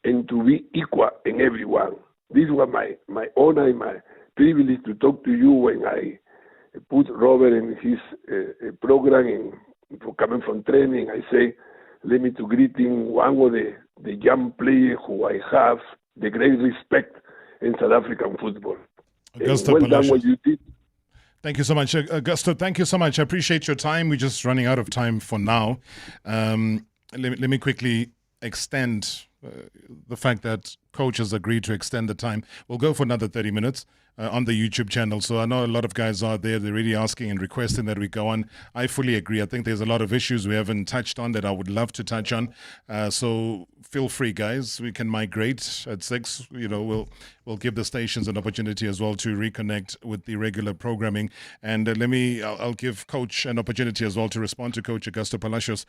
and to be equal in everyone. This was my honor and my privilege to talk to you when I put Robert in his program and for coming from training. I say, let me to greet him, one of the young players who I have the great respect in South African football. Augusto Well done what you did. Thank you so much, Augusto. Thank you so much. I appreciate your time. We're just running out of time for now. Let me quickly extend the fact that coaches agreed to extend the time. We'll go for another 30 minutes on the YouTube channel. So I know a lot of guys out there, they're really asking and requesting that we go on. I fully agree. I think there's a lot of issues we haven't touched on that I would love to touch on. So feel free, guys. We can migrate at 6. We'll give the stations an opportunity as well to reconnect with the regular programming. And I'll give Coach an opportunity as well to respond to Coach Augusto Palacios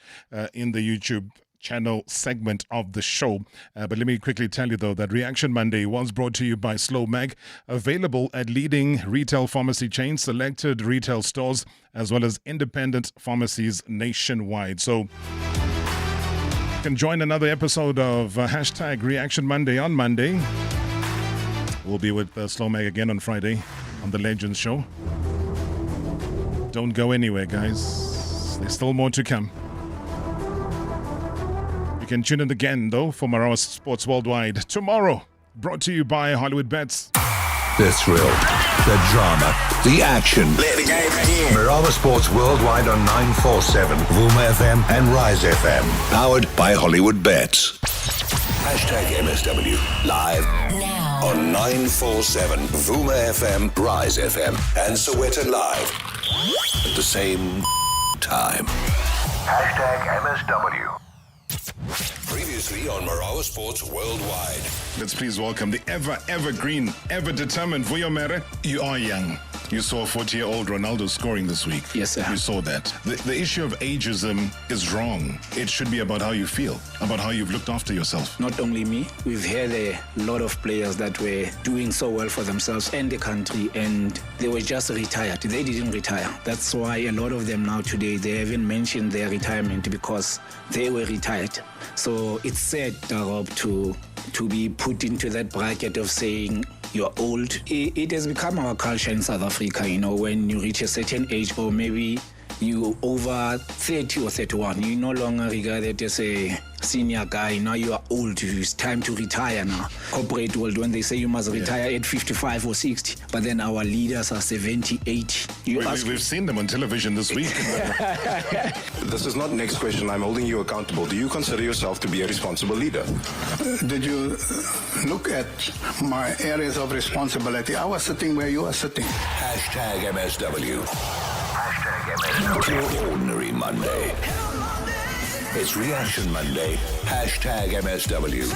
in the YouTube channel segment of the show. But let me quickly tell you, though, that Reaction Monday was brought to you by Slow Mag, available at leading retail pharmacy chains, selected retail stores, as well as independent pharmacies nationwide. So you can join another episode of hashtag Reaction Monday on Monday. We'll be with Slow Mag again on Friday on The Legends Show. Don't go anywhere, guys. There's still more to come. You can tune in again, though, for Marawa Sports Worldwide tomorrow. Brought to you by Hollywood Bets. The thrill, the drama, the action. Let the game begin. Marawa Sports Worldwide on 947, Vuma FM and Rise FM. Powered by Hollywood Bets. Hashtag MSW live now on 947, Vuma FM, Rise FM, and Soweto Live at the same time. Hashtag MSW. Previously on Marawa Sports Worldwide. Let's please welcome the evergreen, ever determined Vuyo Mere. You are young. You saw a 40-year-old Ronaldo scoring this week. Yes, sir. You saw that. The issue of ageism is wrong. It should be about how you feel, about how you've looked after yourself. Not only me, we've had a lot of players that were doing so well for themselves and the country, and they were just retired. They didn't retire. That's why a lot of them now today, they haven't mentioned their retirement because they were retired. So it's sad, Rob, to be put into that bracket of saying you're old. It has become our culture in South Africa, you know, when you reach a certain age or maybe you over 30 or 31, you're no longer regarded as a senior guy. Now you are old. It's time to retire now. Corporate world, when they say you must retire at 55 or 60, but then our leaders are 70, 80. We've seen them on television this week. This is not next question. I'm holding you accountable. Do you consider yourself to be a responsible leader? Did you look at my areas of responsibility? I was sitting where you are sitting. Hashtag MSW. Hashtag MSW. Not your ordinary Monday. It's Reaction Monday. Hashtag MSW.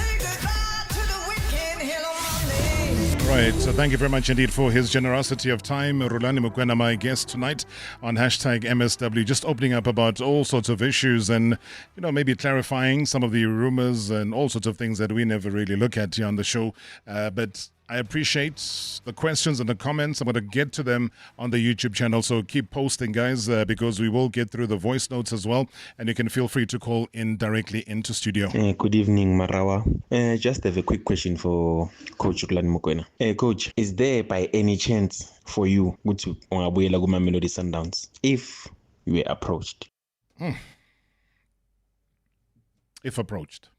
Right, so thank you very much indeed for his generosity of time. Rhulani Mokwena, my guest tonight on hashtag MSW, just opening up about all sorts of issues and, you know, maybe clarifying some of the rumors and all sorts of things that we never really look at here on the show. But I appreciate the questions and the comments. I'm going to get to them on the YouTube channel, so keep posting, guys, because we will get through the voice notes as well, and you can feel free to call in directly into studio. Good evening, Marawa. Just have a quick question for Coach Rhulani Mokwena. Coach, is there by any chance for you to Mamelodi Sundowns if you were approached? If approached.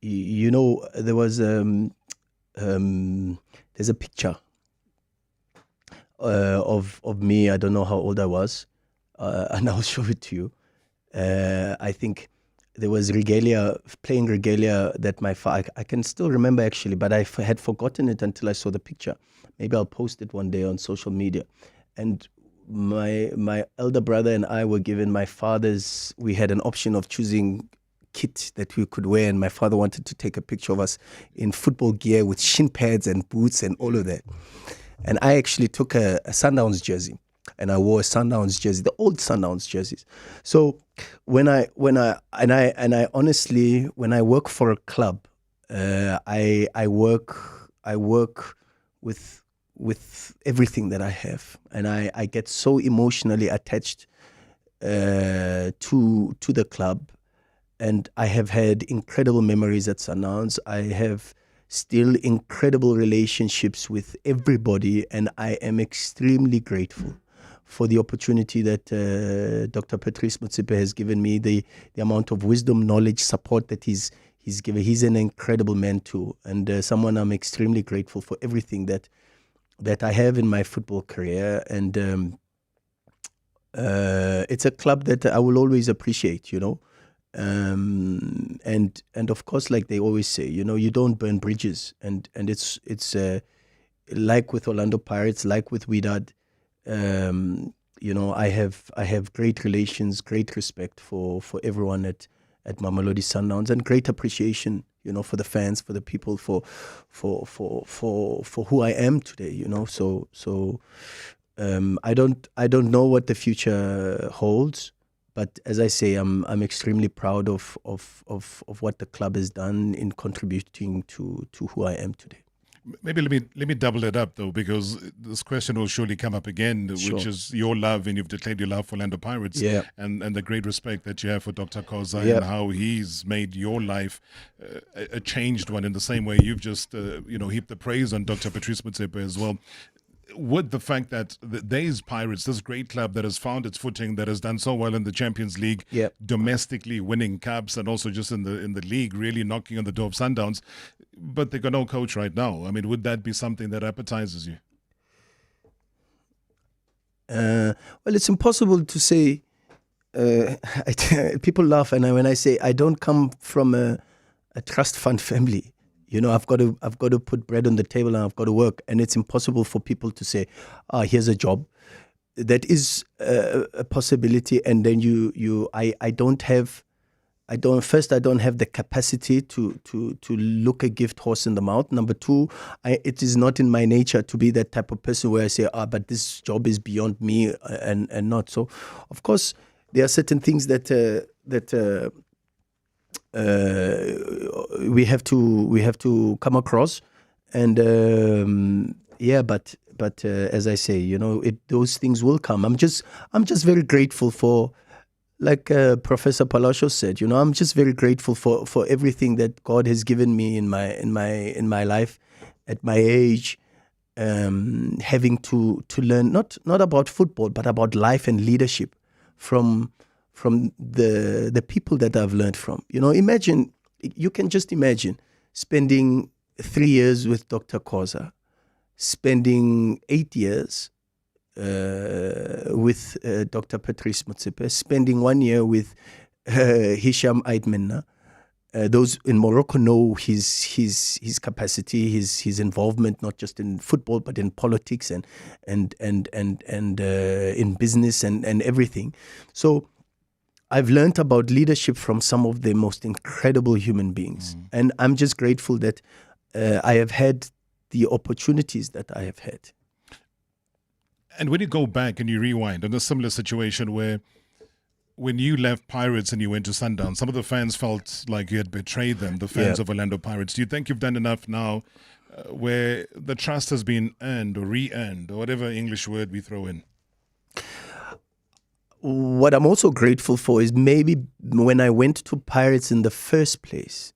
You know, there was there's a picture of me. I don't know how old I was, and I'll show it to you. I think there was playing regalia that my father. I can still remember actually, but I had forgotten it until I saw the picture. Maybe I'll post it one day on social media. And my elder brother and I were given we had an option of choosing kit that we could wear, and my father wanted to take a picture of us in football gear with shin pads and boots and all of that. And I actually took a Sundowns jersey, and I wore a Sundowns jersey, the old Sundowns jerseys. So when I honestly, when I work for a club, I work with everything that I have, and I get so emotionally attached to the club, and I have had incredible memories at Sundowns. I have still incredible relationships with everybody, and I am extremely grateful for the opportunity that Dr. Patrice Motsepe has given me, the amount of wisdom, knowledge, support that he's given. He's an incredible man too, and someone I'm extremely grateful for everything that I have in my football career, and it's a club that I will always appreciate, you know, and of course, like they always say, you know, you don't burn bridges, and it's like with Orlando Pirates, like with Wydad, you know, I have great relations, great respect for everyone at Mamelodi Sundowns, and great appreciation, you know, for the fans, for the people, for who I am today, you know. So I don't know what the future holds, but as I say, I'm extremely proud of what the club has done in contributing to who I am today. Maybe let me double it up though, because this question will surely come up again, Sure. which is your love, and you've declared your love for Orlando Pirates, Yeah. and the great respect that you have for Dr. Koza, Yeah. and how he's made your life a changed one in the same way you've just heaped the praise on Dr. Patrice Motsepe as well. with the fact that these Pirates, this great club that has found its footing, that has done so well in the Champions League, domestically winning cups, and also just in the league, really knocking on the door of Sundowns, but they got no coach right now. I mean, would that be something that appetizes you? Well, it's impossible to say. People laugh, and when I say I don't come from a trust fund family. You know, I've got to put bread on the table, and I've got to work. And it's impossible for people to say, here's a job. That is a possibility. And then I don't have the capacity to look a gift horse in the mouth. Number two, it is not in my nature to be that type of person where I say, but this job is beyond me and not. So, of course, there are certain things that we have to come across, and but as I say, you know, those things will come. I'm just very grateful for, like Professor Palacios said, you know, I'm just very grateful for everything that God has given me in my life at my age, having to learn not about football but about life and leadership from the people that I've learned from. You know, you can just imagine spending 3 years with Dr. Khoza, spending 8 years with Dr. Patrice Motsepe, spending 1 year with Hisham Aidmenna. Those in Morocco know his capacity, his involvement, not just in football but in politics and in business and everything. So I've learned about leadership from some of the most incredible human beings, and I'm just grateful that I have had the opportunities that I have had. And when you go back and you rewind on a similar situation where, when you left Pirates and you went to Sundowns, some of the fans felt like you had betrayed them, the fans of Orlando Pirates. Do you think you've done enough now where the trust has been earned or re-earned, or whatever English word we throw in? What I'm also grateful for is maybe when I went to Pirates in the first place,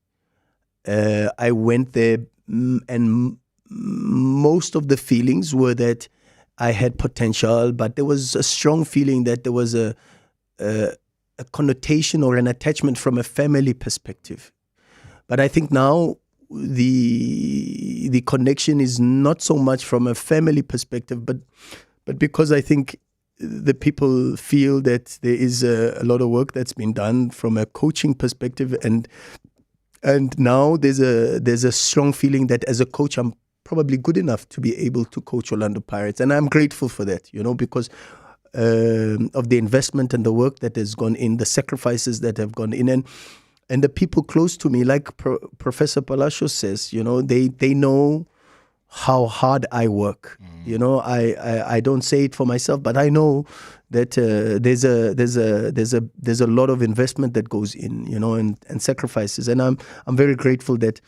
I went there and most of the feelings were that I had potential, but there was a strong feeling that there was a connotation or an attachment from a family perspective. But I think now the connection is not so much from a family perspective, but because I think the people feel that there is a lot of work that's been done from a coaching perspective, and now there's a strong feeling that as a coach I'm probably good enough to be able to coach Orlando Pirates, and I'm grateful for that, you know, because of the investment and the work that has gone in, the sacrifices that have gone in, and the people close to me, like Professor Palacios says, you know, they know how hard I work. You know, I don't say it for myself, but I know that there's a lot of investment that goes in, you know, and sacrifices, and I'm very grateful that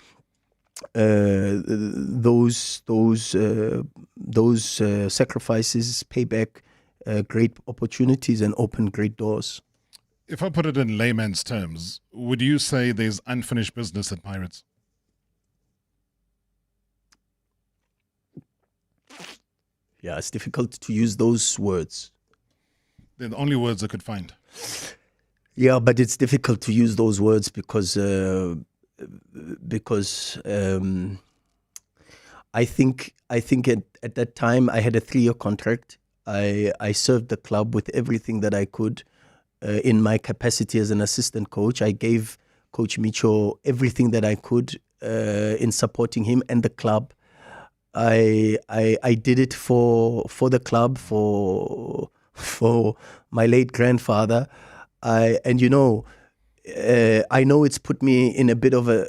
those sacrifices pay back great opportunities and open great doors. If I put it in layman's terms, would you say there's unfinished business at Pirates? Yeah, it's difficult to use those words. They're the only words I could find. Yeah, but it's difficult to use those words because I think at that time I had a 3-year contract. I served the club with everything that I could in my capacity as an assistant coach. I gave Coach Micho everything that I could in supporting him and the club. I did it for the club, for my late grandfather. I know it's put me in a bit of a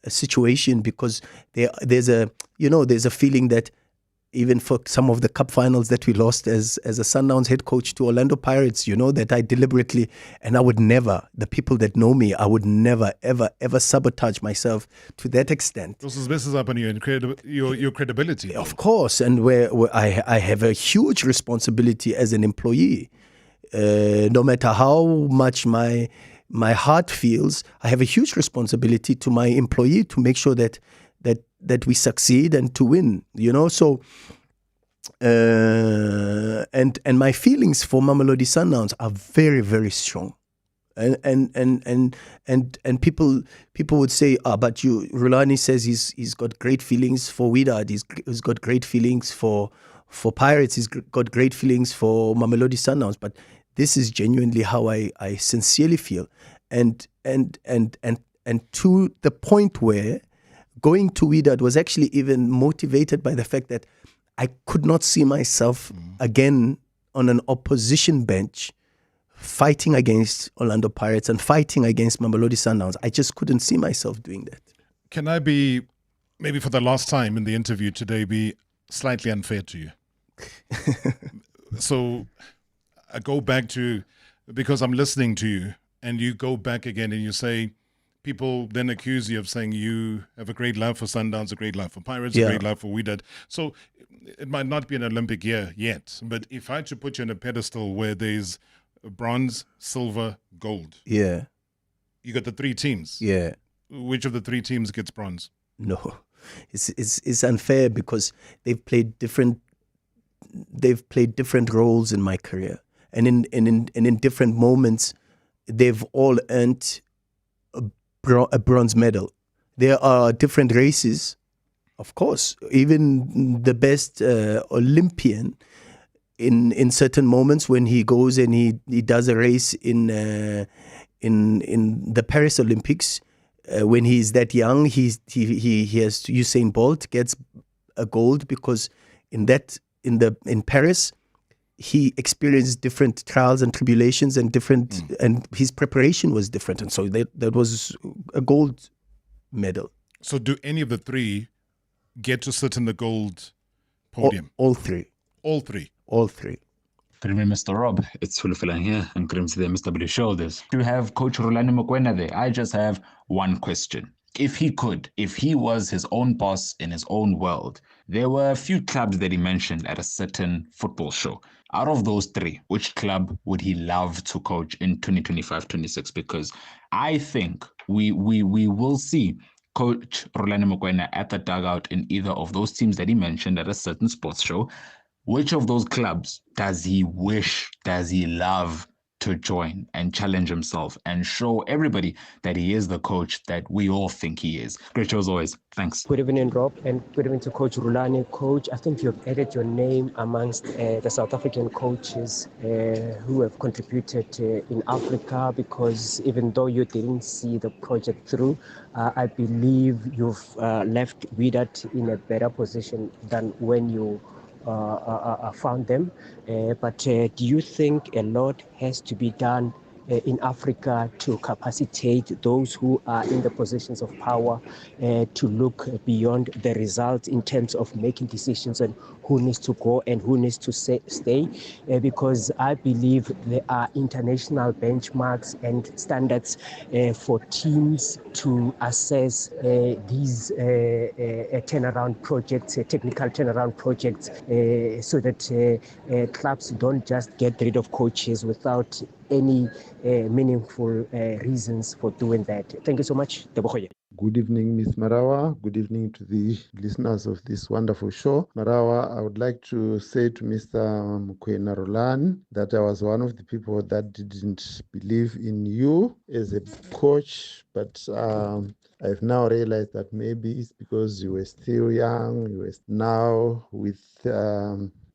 situation because there's a feeling that even for some of the cup finals that we lost as a Sundowns head coach to Orlando Pirates, you know, that I deliberately, and I would never, the people that know me, I would never, ever, ever sabotage myself to that extent. This messes up on your credibility. Of course, and where I have a huge responsibility as an employee. No matter how much my heart feels, I have a huge responsibility to my employee to make sure that that we succeed and to win. So and my feelings for Mamelodi Sundowns are very, very strong. And people would say, but Rhulani says he's got great feelings for Wydad, he's got great feelings for Pirates, he's got great feelings for Mamelodi Sundowns. But this is genuinely how I sincerely feel, and to the point where going to Wydad was actually even motivated by the fact that I could not see myself again on an opposition bench fighting against Orlando Pirates and fighting against Mamelodi Sundowns. I just couldn't see myself doing that. Can I be, maybe for the last time in the interview today, be slightly unfair to you? So I go back to, because I'm listening to you, and you go back again and you say, people then accuse you of saying you have a great love for Sundowns, a great love for Pirates, a great love for Wydad. So it might not be an Olympic year yet, but if I had to put you on a pedestal where there's bronze, silver, gold. Yeah. You got the three teams. Yeah. Which of the three teams gets bronze? No. It's unfair because they've played different roles in my career. And in different moments they've all earned a bronze medal. There are different races, of course. Even the best Olympian in certain moments when he goes and he does a race in the Paris Olympics, when he's that young, he has Usain Bolt gets a gold because in Paris he experienced different trials and tribulations and and his preparation was different, and so that was a gold medal. So do any of the three get to sit in the gold podium? All three. All three. All three. Premier Mr. Rob, it's Fulfilan here, and greetings to the MSW shoulders. To have Coach Rhulani Mokwena there, I just have one question. If he was his own boss in his own world, there were a few clubs that he mentioned at a certain football show. Out of those three, which club would he love to coach in 2025-26? Because I think we will see Coach Rhulani Mokwena at the dugout in either of those teams that he mentioned at a certain sports show. Which of those clubs does he love to join and challenge himself and show everybody that he is the coach that we all think he is? Great show as always. Thanks. Good evening, Rob, and good evening to Coach Rhulani. Coach, I think you have added your name amongst the South African coaches who have contributed in Africa, because even though you didn't see the project through, I believe you've left Wydad in a better position than when you found them. But do you think a lot has to be done in Africa to capacitate those who are in the positions of power to look beyond the results in terms of making decisions on who needs to go and who needs to stay? Because I believe there are international benchmarks and standards for teams to assess these turnaround projects, technical turnaround projects, so that clubs don't just get rid of coaches without any meaningful reasons for doing that. Thank you so much. Good evening, Ms. Marawa. Good evening to the listeners of this wonderful show. Marawa, I would like to say to Mr. Mokwena Rhulani that I was one of the people that didn't believe in you as a coach, but I've now realized that maybe it's because you were still young. You were now with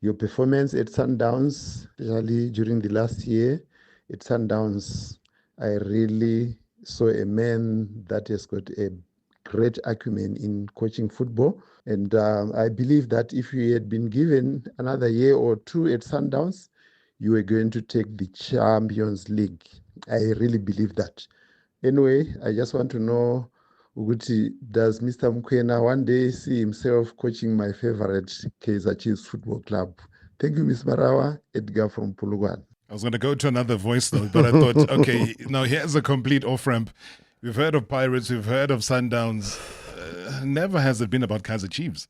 your performance at Sundowns, especially during the last year at Sundowns. I really saw a man that has got a great acumen in coaching football. And I believe that if you had been given another year or two at Sundowns, you were going to take the Champions League. I really believe that. Anyway, I just want to know, Uguti, does Mr. Mokwena one day see himself coaching my favorite Kaizer Chiefs Football Club? Thank you, Ms. Marawa. Edgar from Pulugwan. I was going to go to another voice though, but I thought, okay, now here's a complete off-ramp. We've heard of Pirates, we've heard of Sundowns. Never has it been about Kaizer Chiefs.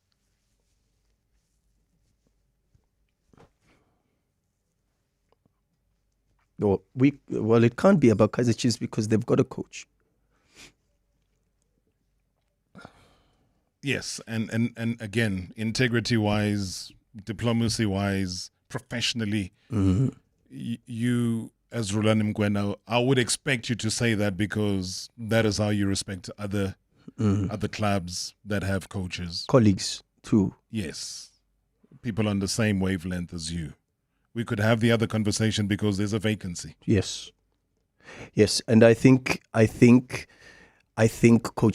Well, it can't be about Kaizer Chiefs because they've got a coach. Yes, and again, integrity-wise, diplomacy-wise, professionally, you, as Rhulani Mokwena, I would expect you to say that because that is how you respect other clubs that have coaches. Colleagues, too. Yes, people on the same wavelength as you. We could have the other conversation because there's a vacancy. Yes, and I think Coach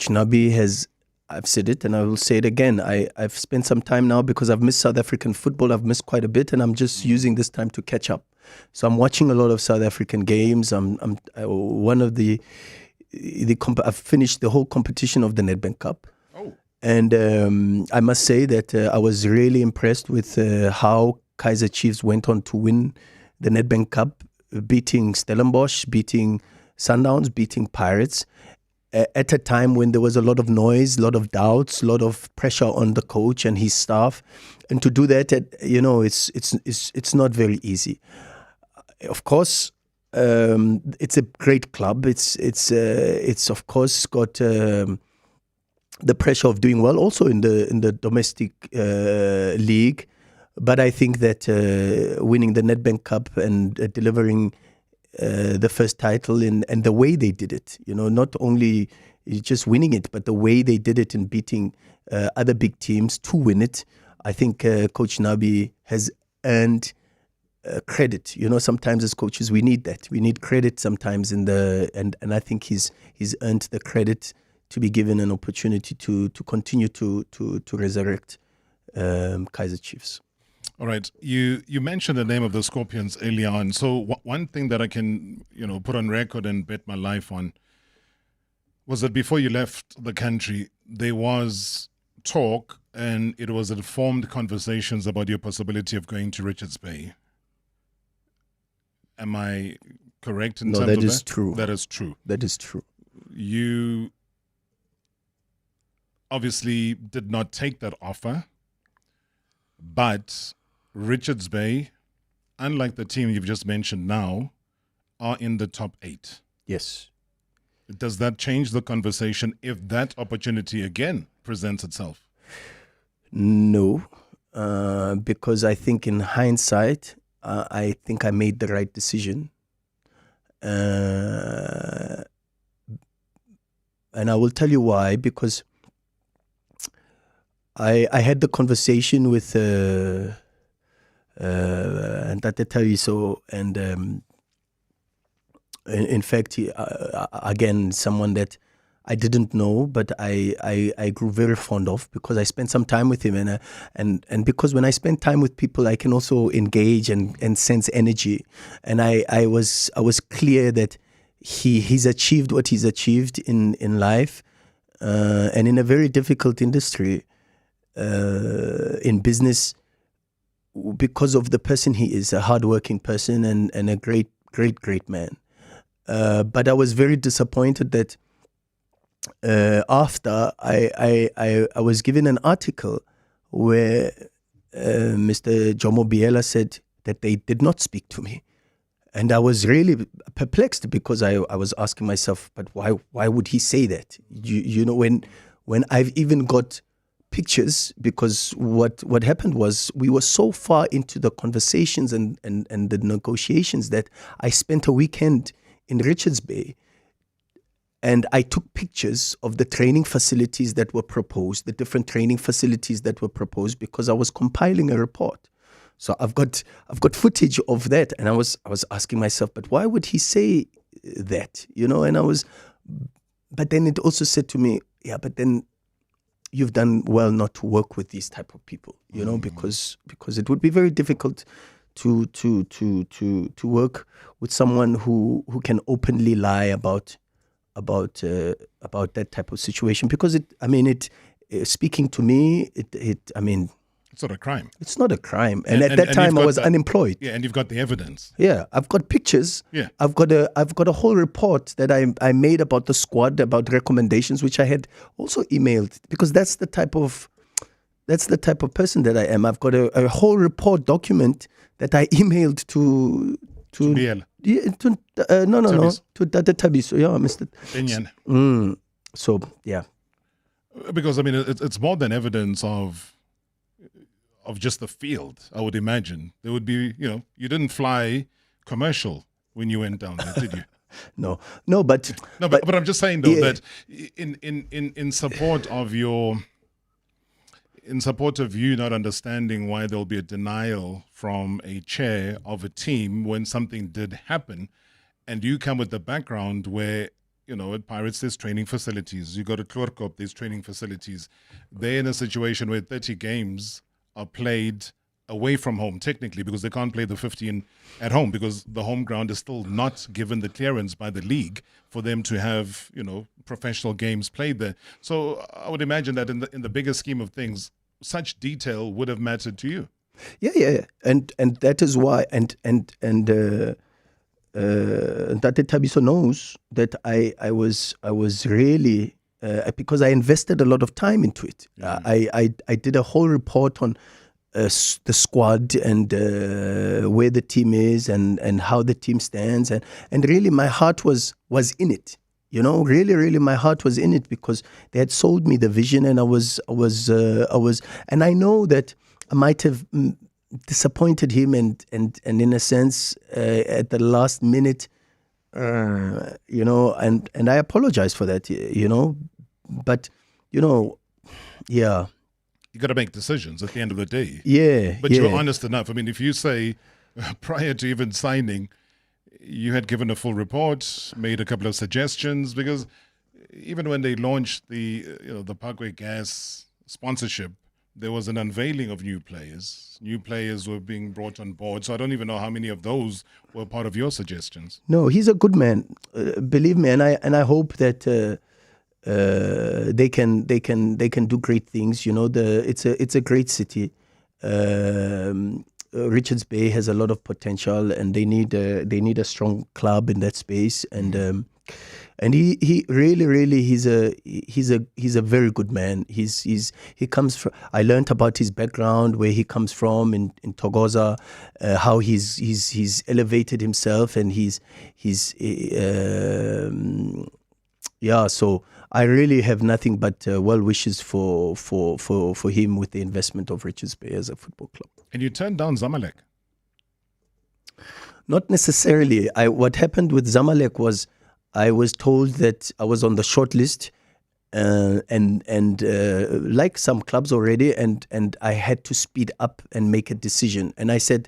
Nabi has. I've said it and I will say it again. I've spent some time now because I've missed South African football. I've missed quite a bit, and I'm just using this time to catch up. So I'm watching a lot of South African games. I'm one of I've finished the whole competition of the Nedbank Cup. And I must say that I was really impressed with how Kaizer Chiefs went on to win the Nedbank Cup, beating Stellenbosch, beating Sundowns, beating Pirates, at a time when there was a lot of noise, a lot of doubts, a lot of pressure on the coach and his staff. And to do that, it's not very easy. Of course, it's a great club. It's of course got the pressure of doing well also in the domestic league. But I think that winning the Nedbank Cup and delivering the first title and the way they did it, not only just winning it, but the way they did it in beating other big teams to win it. I think Coach Nabi has earned credit. Sometimes as coaches we need that. We need credit sometimes and I think he's earned the credit to be given an opportunity to continue to resurrect Kaizer Chiefs. All right. You mentioned the name of the Scorpions earlier on. So one thing that I can, put on record and bet my life on was that before you left the country, there was talk and it was informed conversations about your possibility of going to Richards Bay. Am I correct in terms of that? No, that is true. That is true. That is true. You obviously did not take that offer, but Richards Bay, unlike the team you've just mentioned now, are in the top 8. Yes. Does that change the conversation if that opportunity again presents itself? No, because I think in hindsight, I think I made the right decision. And I will tell you why, because I had the conversation with Ntate Thabiso, and in fact, he, again, someone that I didn't know, but I grew very fond of because I spent some time with him, and because when I spend time with people, I can also engage and sense energy, and I was clear that he's achieved what he's achieved in life, and in a very difficult industry. In business, because of the person he is, a hardworking person and a great man. But I was very disappointed that after I was given an article where Mr. Jomo Biela said that they did not speak to me. And I was really perplexed because I was asking myself, but why would he say that? When I've even got pictures, because what happened was we were so far into the conversations and the negotiations that I spent a weekend in Richards Bay and I took pictures of the training facilities that were proposed, the different training facilities that were proposed, because I was compiling a report. So I've got footage of that, and I was asking myself, but why would he say that? But then it also said to me, yeah, but then you've done well not to work with these type of people, because it would be very difficult to work with someone who can openly lie about that type of situation, because speaking to me, it's not a crime. It's not a crime, and at that time I was unemployed. Yeah, and you've got the evidence. Yeah, I've got pictures. Yeah, I've got a whole report that I made about the squad, about recommendations, which I had also emailed, because that's the type of person that I am. I've got a whole report document that I emailed to BL. Yeah, to Thabiso. Yeah, Mr. Denyana. So yeah. Because, I mean, it's more than evidence of just the field, I would imagine. There would be, you didn't fly commercial when you went down there, did you? No, but I'm just saying, though, that in support of you not understanding why there'll be a denial from a chair of a team when something did happen, and you come with the background where, at Pirates there's training facilities. You go to Klorkop, there's training facilities. They're in a situation where 30 games are played away from home, technically, because they can't play the 15 at home because the home ground is still not given the clearance by the league for them to have, professional games played there. So I would imagine that in the bigger scheme of things, such detail would have mattered to you. Yeah. And that is why, and Tate Tabiso knows that I was really, because I invested a lot of time into it. Yeah. I did a whole report on the squad and where the team is and how the team stands, and really my heart was in it. Really my heart was in it because they had sold me the vision, and I was and I know that I might have disappointed him and in a sense at the last minute, and I apologize for that, but yeah. You got to make decisions at the end of the day. Yeah. But you're honest enough. I mean, if you say prior to even signing, you had given a full report, made a couple of suggestions, because even when they launched the Parkway Gas sponsorship, there was an unveiling of new players. New players were being brought on board. So I don't even know how many of those were part of your suggestions. No, he's a good man, believe me, and I hope that they can do great things. It's a great city. Richards Bay has a lot of potential, and they need a strong club in that space. And he really he's a very good man. He comes from. I learned about his background, where he comes from in Thokoza, how he's elevated himself, and so I really have nothing but well wishes for him with the investment of Richards Bay as a football club. And you turned down Zamalek? Not necessarily. What happened with Zamalek was I was told that I was on the short list, and like some clubs already, and I had to speed up and make a decision. And I said,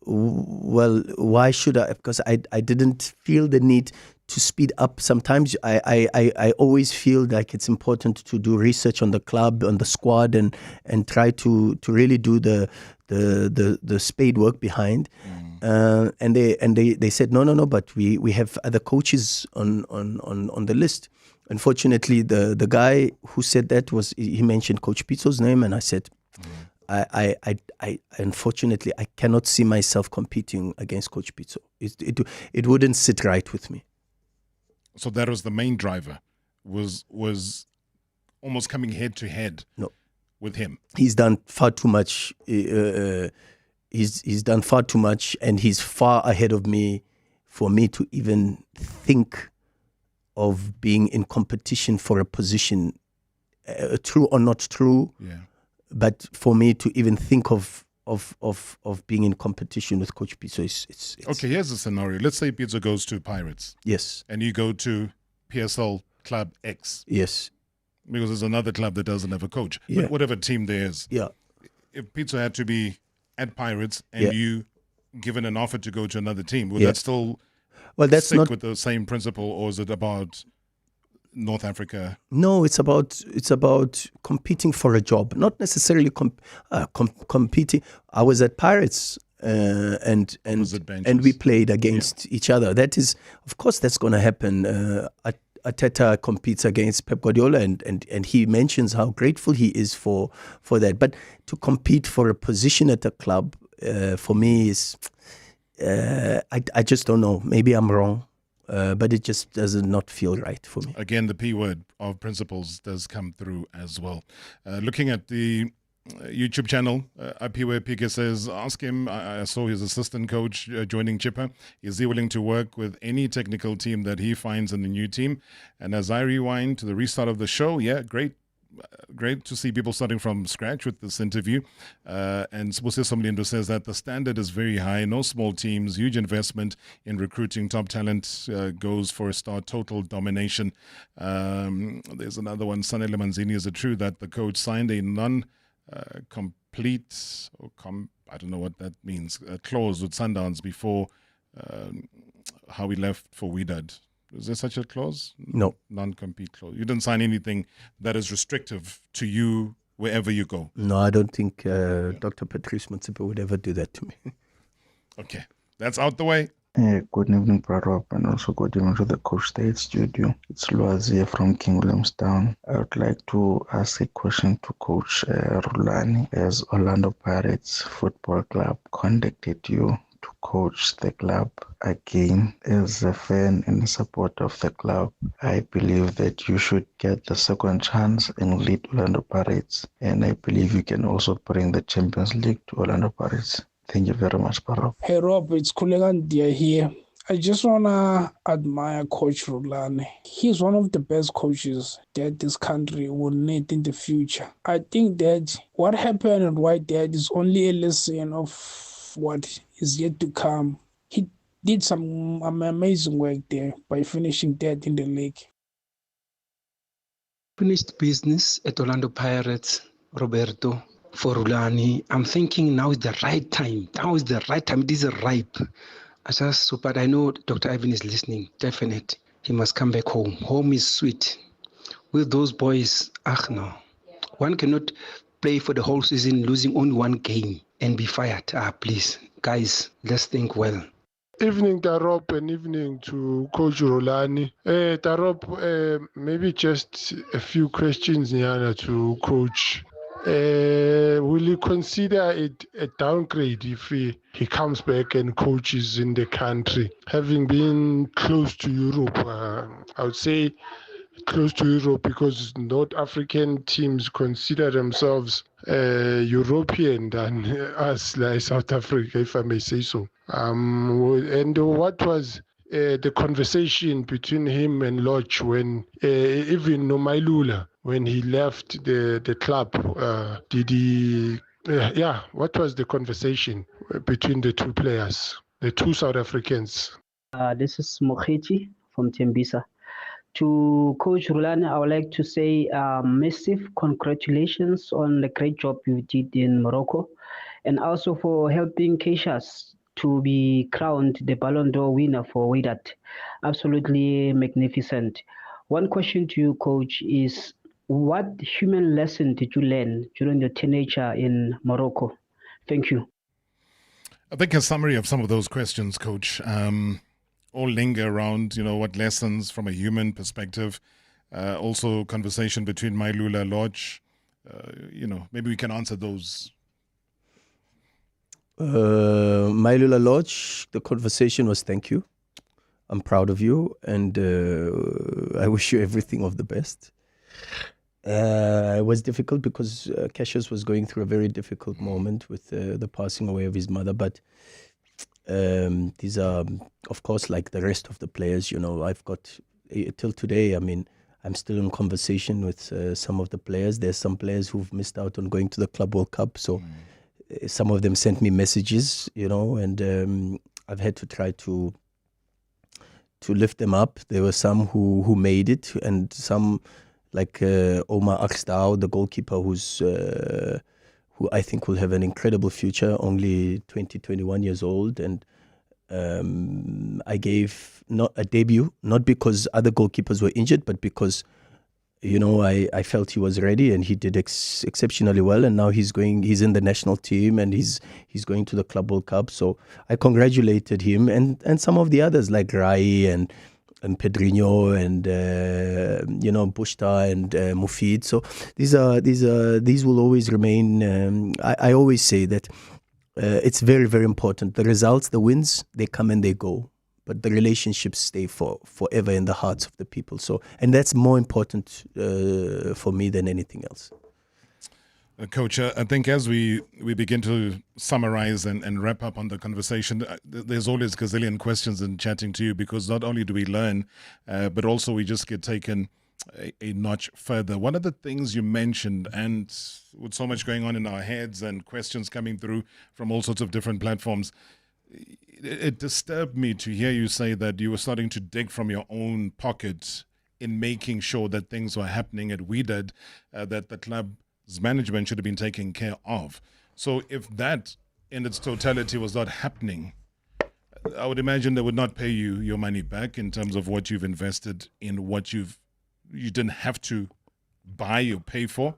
well, why should I? Because I didn't feel the need to speed up. Sometimes I always feel like it's important to do research on the club, on the squad, and try to really do the spade work behind. And they said no, but we have other coaches on the list. Unfortunately, the guy who said that he mentioned Coach Pitso's name, and I said, I unfortunately I cannot see myself competing against Coach Pitso. It wouldn't sit right with me. So that was the main driver, was almost coming head to head with him. He's done far too much. He's done far too much, and he's far ahead of me for me to even think of being in competition for a position, true or not true. Yeah. But for me to even think of being in competition with Coach Pitso, it's okay. Here's the scenario. Let's say Pitso goes to Pirates. Yes. And you go to PSL Club X. Yes. Because there's another club that doesn't have a coach. Yeah. But whatever team there is. Yeah. If Pitso had to be at Pirates and you given an offer to go to another team, would that still stick with the same principle, or is it about North Africa? No, it's about competing for a job, not necessarily competing. I was at Pirates and we played against each other. That is, of course, that's going to happen. Arteta competes against Pep Guardiola, and he mentions how grateful he is for that. But to compete for a position at a club, for me is, I just don't know. Maybe I'm wrong. But it just does not feel right for me. Again, the P word of principles does come through as well. Looking at the YouTube channel, Apiwe Pike says, ask him, I saw his assistant coach joining Chipper. Is he willing to work with any technical team that he finds in the new team? And as I rewind to the restart of the show, great great to see people starting from scratch with this interview. And Sibusisa Mlindo says that the standard is very high. No small teams, huge investment in recruiting top talent, goes for a start, total domination. There's another one, Sanele Manzini. Is it true that the coach signed a non-complete, I don't know what that means, a clause with Sundowns before how he left for Wydad? Is there such a clause? No. Non-compete clause. You didn't sign anything that is restrictive to you wherever you go? No, I don't think Dr. Patrice Motsepe would ever do that to me. Okay, that's out the way. Good evening, Brother, and also good evening to the Coach State Studio. It's Luaz here from King Williamstown. I would like to ask a question to Coach Rhulani. As Orlando Pirates Football Club contacted you to coach the club again, as a fan and support of the club, I believe that you should get the second chance and lead Orlando Pirates, and I believe you can also bring the Champions League to Orlando Pirates. Thank you very much, Baro. Hey Rob, it's Kulegan Dia here. I just want to admire Coach Rhulani. He's one of the best coaches that this country will need in the future. I think that what happened at Wydad is only a lesson of what is yet to come. He did some amazing work there by finishing third in the league. Finished business at Orlando Pirates, Roberto. For Rhulani, I'm thinking now is the right time. Now is the right time. It is ripe. But I know Dr. Ivan is listening. Definite. He must come back home. Home is sweet. With those boys, no. One cannot play for the whole season, losing only one game and be fired. Please. Guys, let's think well. Evening, Tarop, and evening to Coach Rhulani. Tarop, maybe just a few questions, Niana, to Coach. Will you consider it a downgrade if he comes back and coaches in the country? Having been close to Europe, I would say close to Europe because North African teams consider themselves European than us, like South Africa, if I may say so. And what was the conversation between him and Lodge when even Nomailula, when he left the club, what was the conversation between the two players, the two South Africans? This is Mokheti from Tembisa. To Coach Rhulani, I would like to say massive congratulations on the great job you did in Morocco, and also for helping Cassius to be crowned the Ballon d'Or winner for Wydad. Absolutely magnificent. One question to you, Coach, is what human lesson did you learn during your teenager in Morocco? Thank you. I think a summary of some of those questions, Coach, all linger around, what lessons from a human perspective, also conversation between Mailula Lodge, maybe we can answer those. Mailula Lodge, the conversation was thank you. I'm proud of you, and I wish you everything of the best. It was difficult because Cassius was going through a very difficult moment with the passing away of his mother, but these are, of course, like the rest of the players, I've got, till today, I'm still in conversation with some of the players. There's some players who've missed out on going to the Club World Cup, so some of them sent me messages, and I've had to try to lift them up. There were some who made it, and some like Omar Akstau, the goalkeeper, who I think will have an incredible future, only 21 years old. And I gave not a debut, not because other goalkeepers were injured, but because I felt he was ready, and he did exceptionally well. And now he's in the national team, and he's going to the Club World Cup. So I congratulated him and some of the others like Rai and Pedrinho and Bushta and Mufid. So these will always remain. I always say that it's very, very important. The results, the wins, they come and they go. But the relationships stay forever in the hearts of the people. So, and that's more important for me than anything else. Coach, I think as we begin to summarize and wrap up on the conversation, there's always gazillion questions in chatting to you, because not only do we learn, but also we just get taken a notch further. One of the things you mentioned, and with so much going on in our heads and questions coming through from all sorts of different platforms, it disturbed me to hear you say that you were starting to dig from your own pocket in making sure that things were happening at Wydad, that the club's management should have been taken care of. So if that in its totality was not happening, I would imagine they would not pay you your money back in terms of what you've invested in what you didn't have to buy or pay for.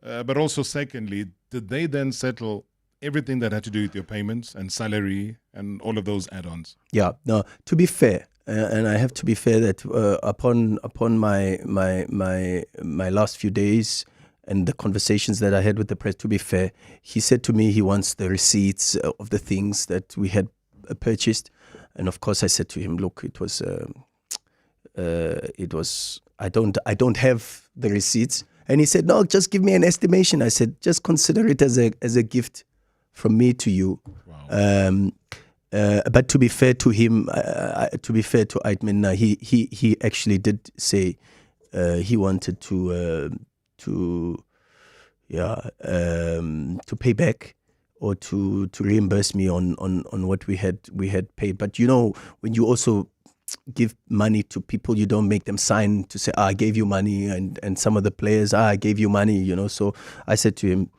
But also, secondly, did they then settle everything that had to do with your payments and salary and all of those add-ons? Yeah. No. To be fair, and I have to be fair that upon my last few days and the conversations that I had with the press, to be fair, he said to me he wants the receipts of the things that we had purchased, and of course I said to him, look, it was I don't have the receipts, and he said, no, just give me an estimation. I said, just consider it as a gift from me to you. Wow. But to be fair to him, to be fair to Aitman, he actually did say he wanted to pay back or to reimburse me on what we had paid. But you know, when you also give money to people, you don't make them sign to say, I gave you money, and some of the players, I gave you money, you know. So I said to him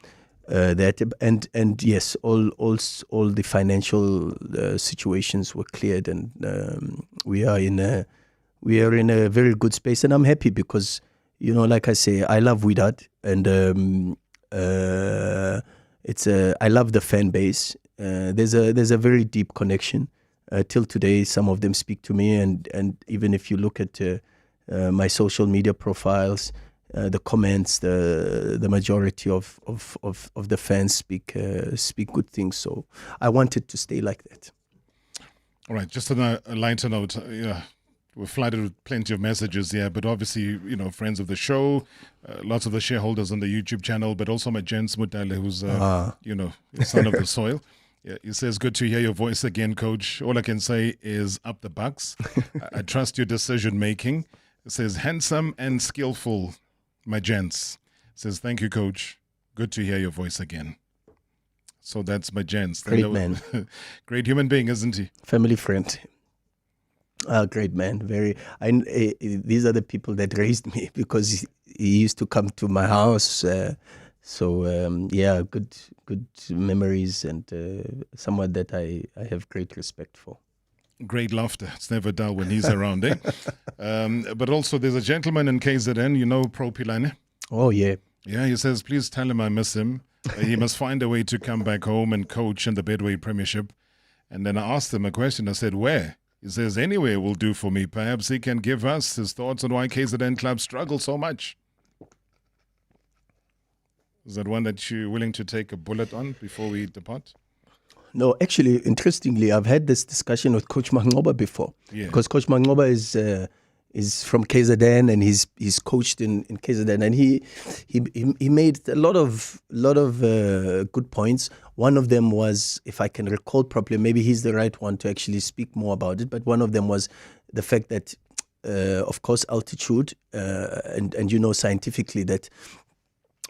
that, and yes, all the financial situations were cleared, and we are in a very good space, and I'm happy because, you know, like I say, I love Wydad, and I love the fan base. There's a very deep connection. Till today, some of them speak to me, and even if you look at my social media profiles, the comments, the majority of the fans speak good things. So I wanted to stay like that. All right, just on a lighter note, we're flooded with plenty of messages here, but obviously, you know, friends of the show, lots of the shareholders on the YouTube channel, but also my Jens Mutale, who's, you know, son of the soil. Yeah, he says, good to hear your voice again, Coach. All I can say is up the bucks. I trust your decision-making. It says, handsome and skillful, my gents. It says, thank you, Coach. Good to hear your voice again. So that's my gents. Great man. Great human being, isn't he? Family friend. Great man. These are the people that raised me, because he used to come to my house. Good memories, and someone that I have great respect for. Great laughter. It's never dull when he's around, eh? But also there's a gentleman in KZN, you know, Pro Pilane. Oh, yeah. Yeah, he says, please tell him I miss him. He must find a way to come back home and coach in the Bedway Premiership. And then I asked him a question. I said, where? He says, anywhere will do for me. Perhaps he can give us his thoughts on why KZN clubs struggle so much. Is that one that you're willing to take a bullet on before we depart? No, actually, interestingly, I've had this discussion with Coach Mangoba before. Yeah. Because Coach Mangoba is from KZN, and he's coached in KZN, and he made a lot of good points. One of them was, if I can recall properly, maybe he's the right one to actually speak more about it, but one of them was the fact that, of course, altitude, and you know scientifically that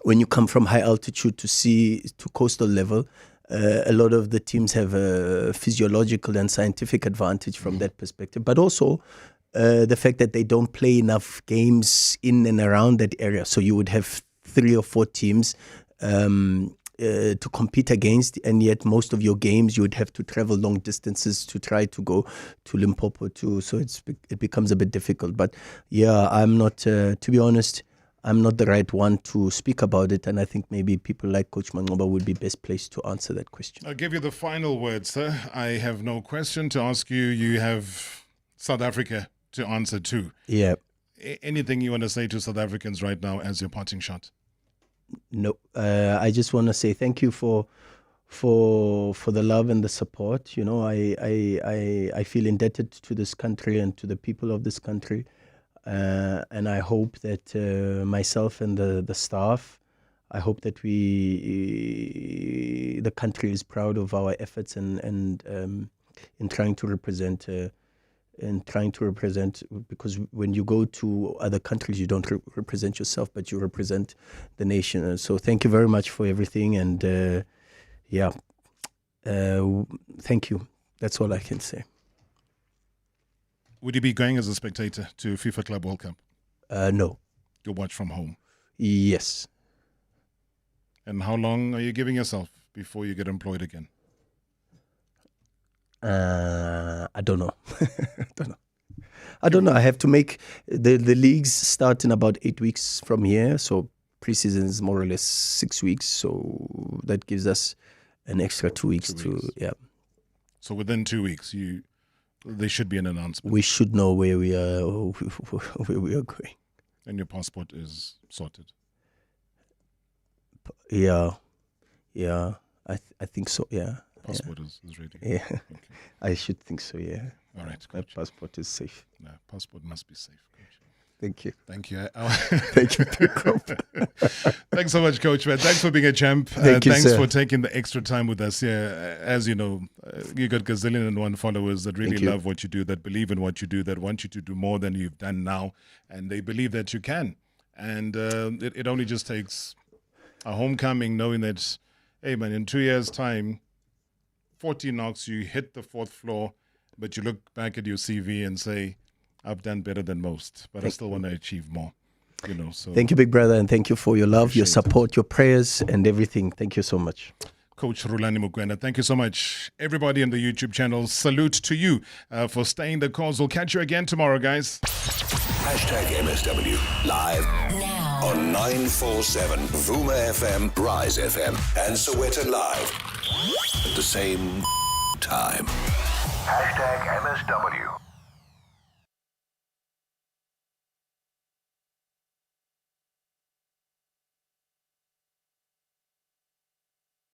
when you come from high altitude to coastal level, a lot of the teams have a physiological and scientific advantage from that perspective, but also the fact that they don't play enough games in and around that area. So you would have 3 or 4 teams to compete against, and yet most of your games you would have to travel long distances to try to go to Limpopo too. So it becomes a bit difficult. But yeah, I'm not, to be honest, I'm not the right one to speak about it, and I think maybe people like Coach Mangoba would be best placed to answer that question. I'll give you the final word, sir. I have no question to ask you. You have South Africa to answer too. Yeah. Anything you want to say to South Africans right now as your parting shot? No, I just want to say thank you for the love and the support. You know, I feel indebted to this country and to the people of this country. And I hope that myself and the staff, I hope that the country is proud of our efforts and in trying to represent and trying to represent, because when you go to other countries, you don't represent yourself, but you represent the nation. So thank you very much for everything. And thank you. That's all I can say. Would you be going as a spectator to FIFA Club World Cup? No. You'll watch from home? Yes. And how long are you giving yourself before you get employed again? I don't know. I don't know. I have to make the leagues start in about 8 weeks from here. So preseason is more or less 6 weeks. So that gives us an extra 2 weeks yeah. So within 2 weeks, there should be an announcement. We should know where we are going. And your passport is sorted. Yeah. I think so. Yeah. Passport is ready. Yeah. Okay. I should think so. Yeah. All right. My passport is safe. No, passport must be safe, Coach. Thank you. Thank you. Thank you. Thanks so much, Coach, man. Thanks for being a champ. Thank you, thanks sir. for taking the extra time with us here. As you know, you got gazillion and one followers that really love what you do, that believe in what you do, that want you to do more than you've done now, and they believe that you can. And it only just takes a homecoming, knowing that, hey, man, in 2 years' time, 40 knocks, you hit the 4th floor, but you look back at your CV and say, I've done better than most, but I still want to achieve more. So thank you, big brother, and thank you for your love, your support, your prayers, and everything. Thank you so much. Coach Rhulani Mokwena, thank you so much. Everybody on the YouTube channel, salute to you for staying the cause. We'll catch you again tomorrow, guys. #MSW live now on 947 Vuma FM, Rise FM, and Soweto Live at the same time. #MSW.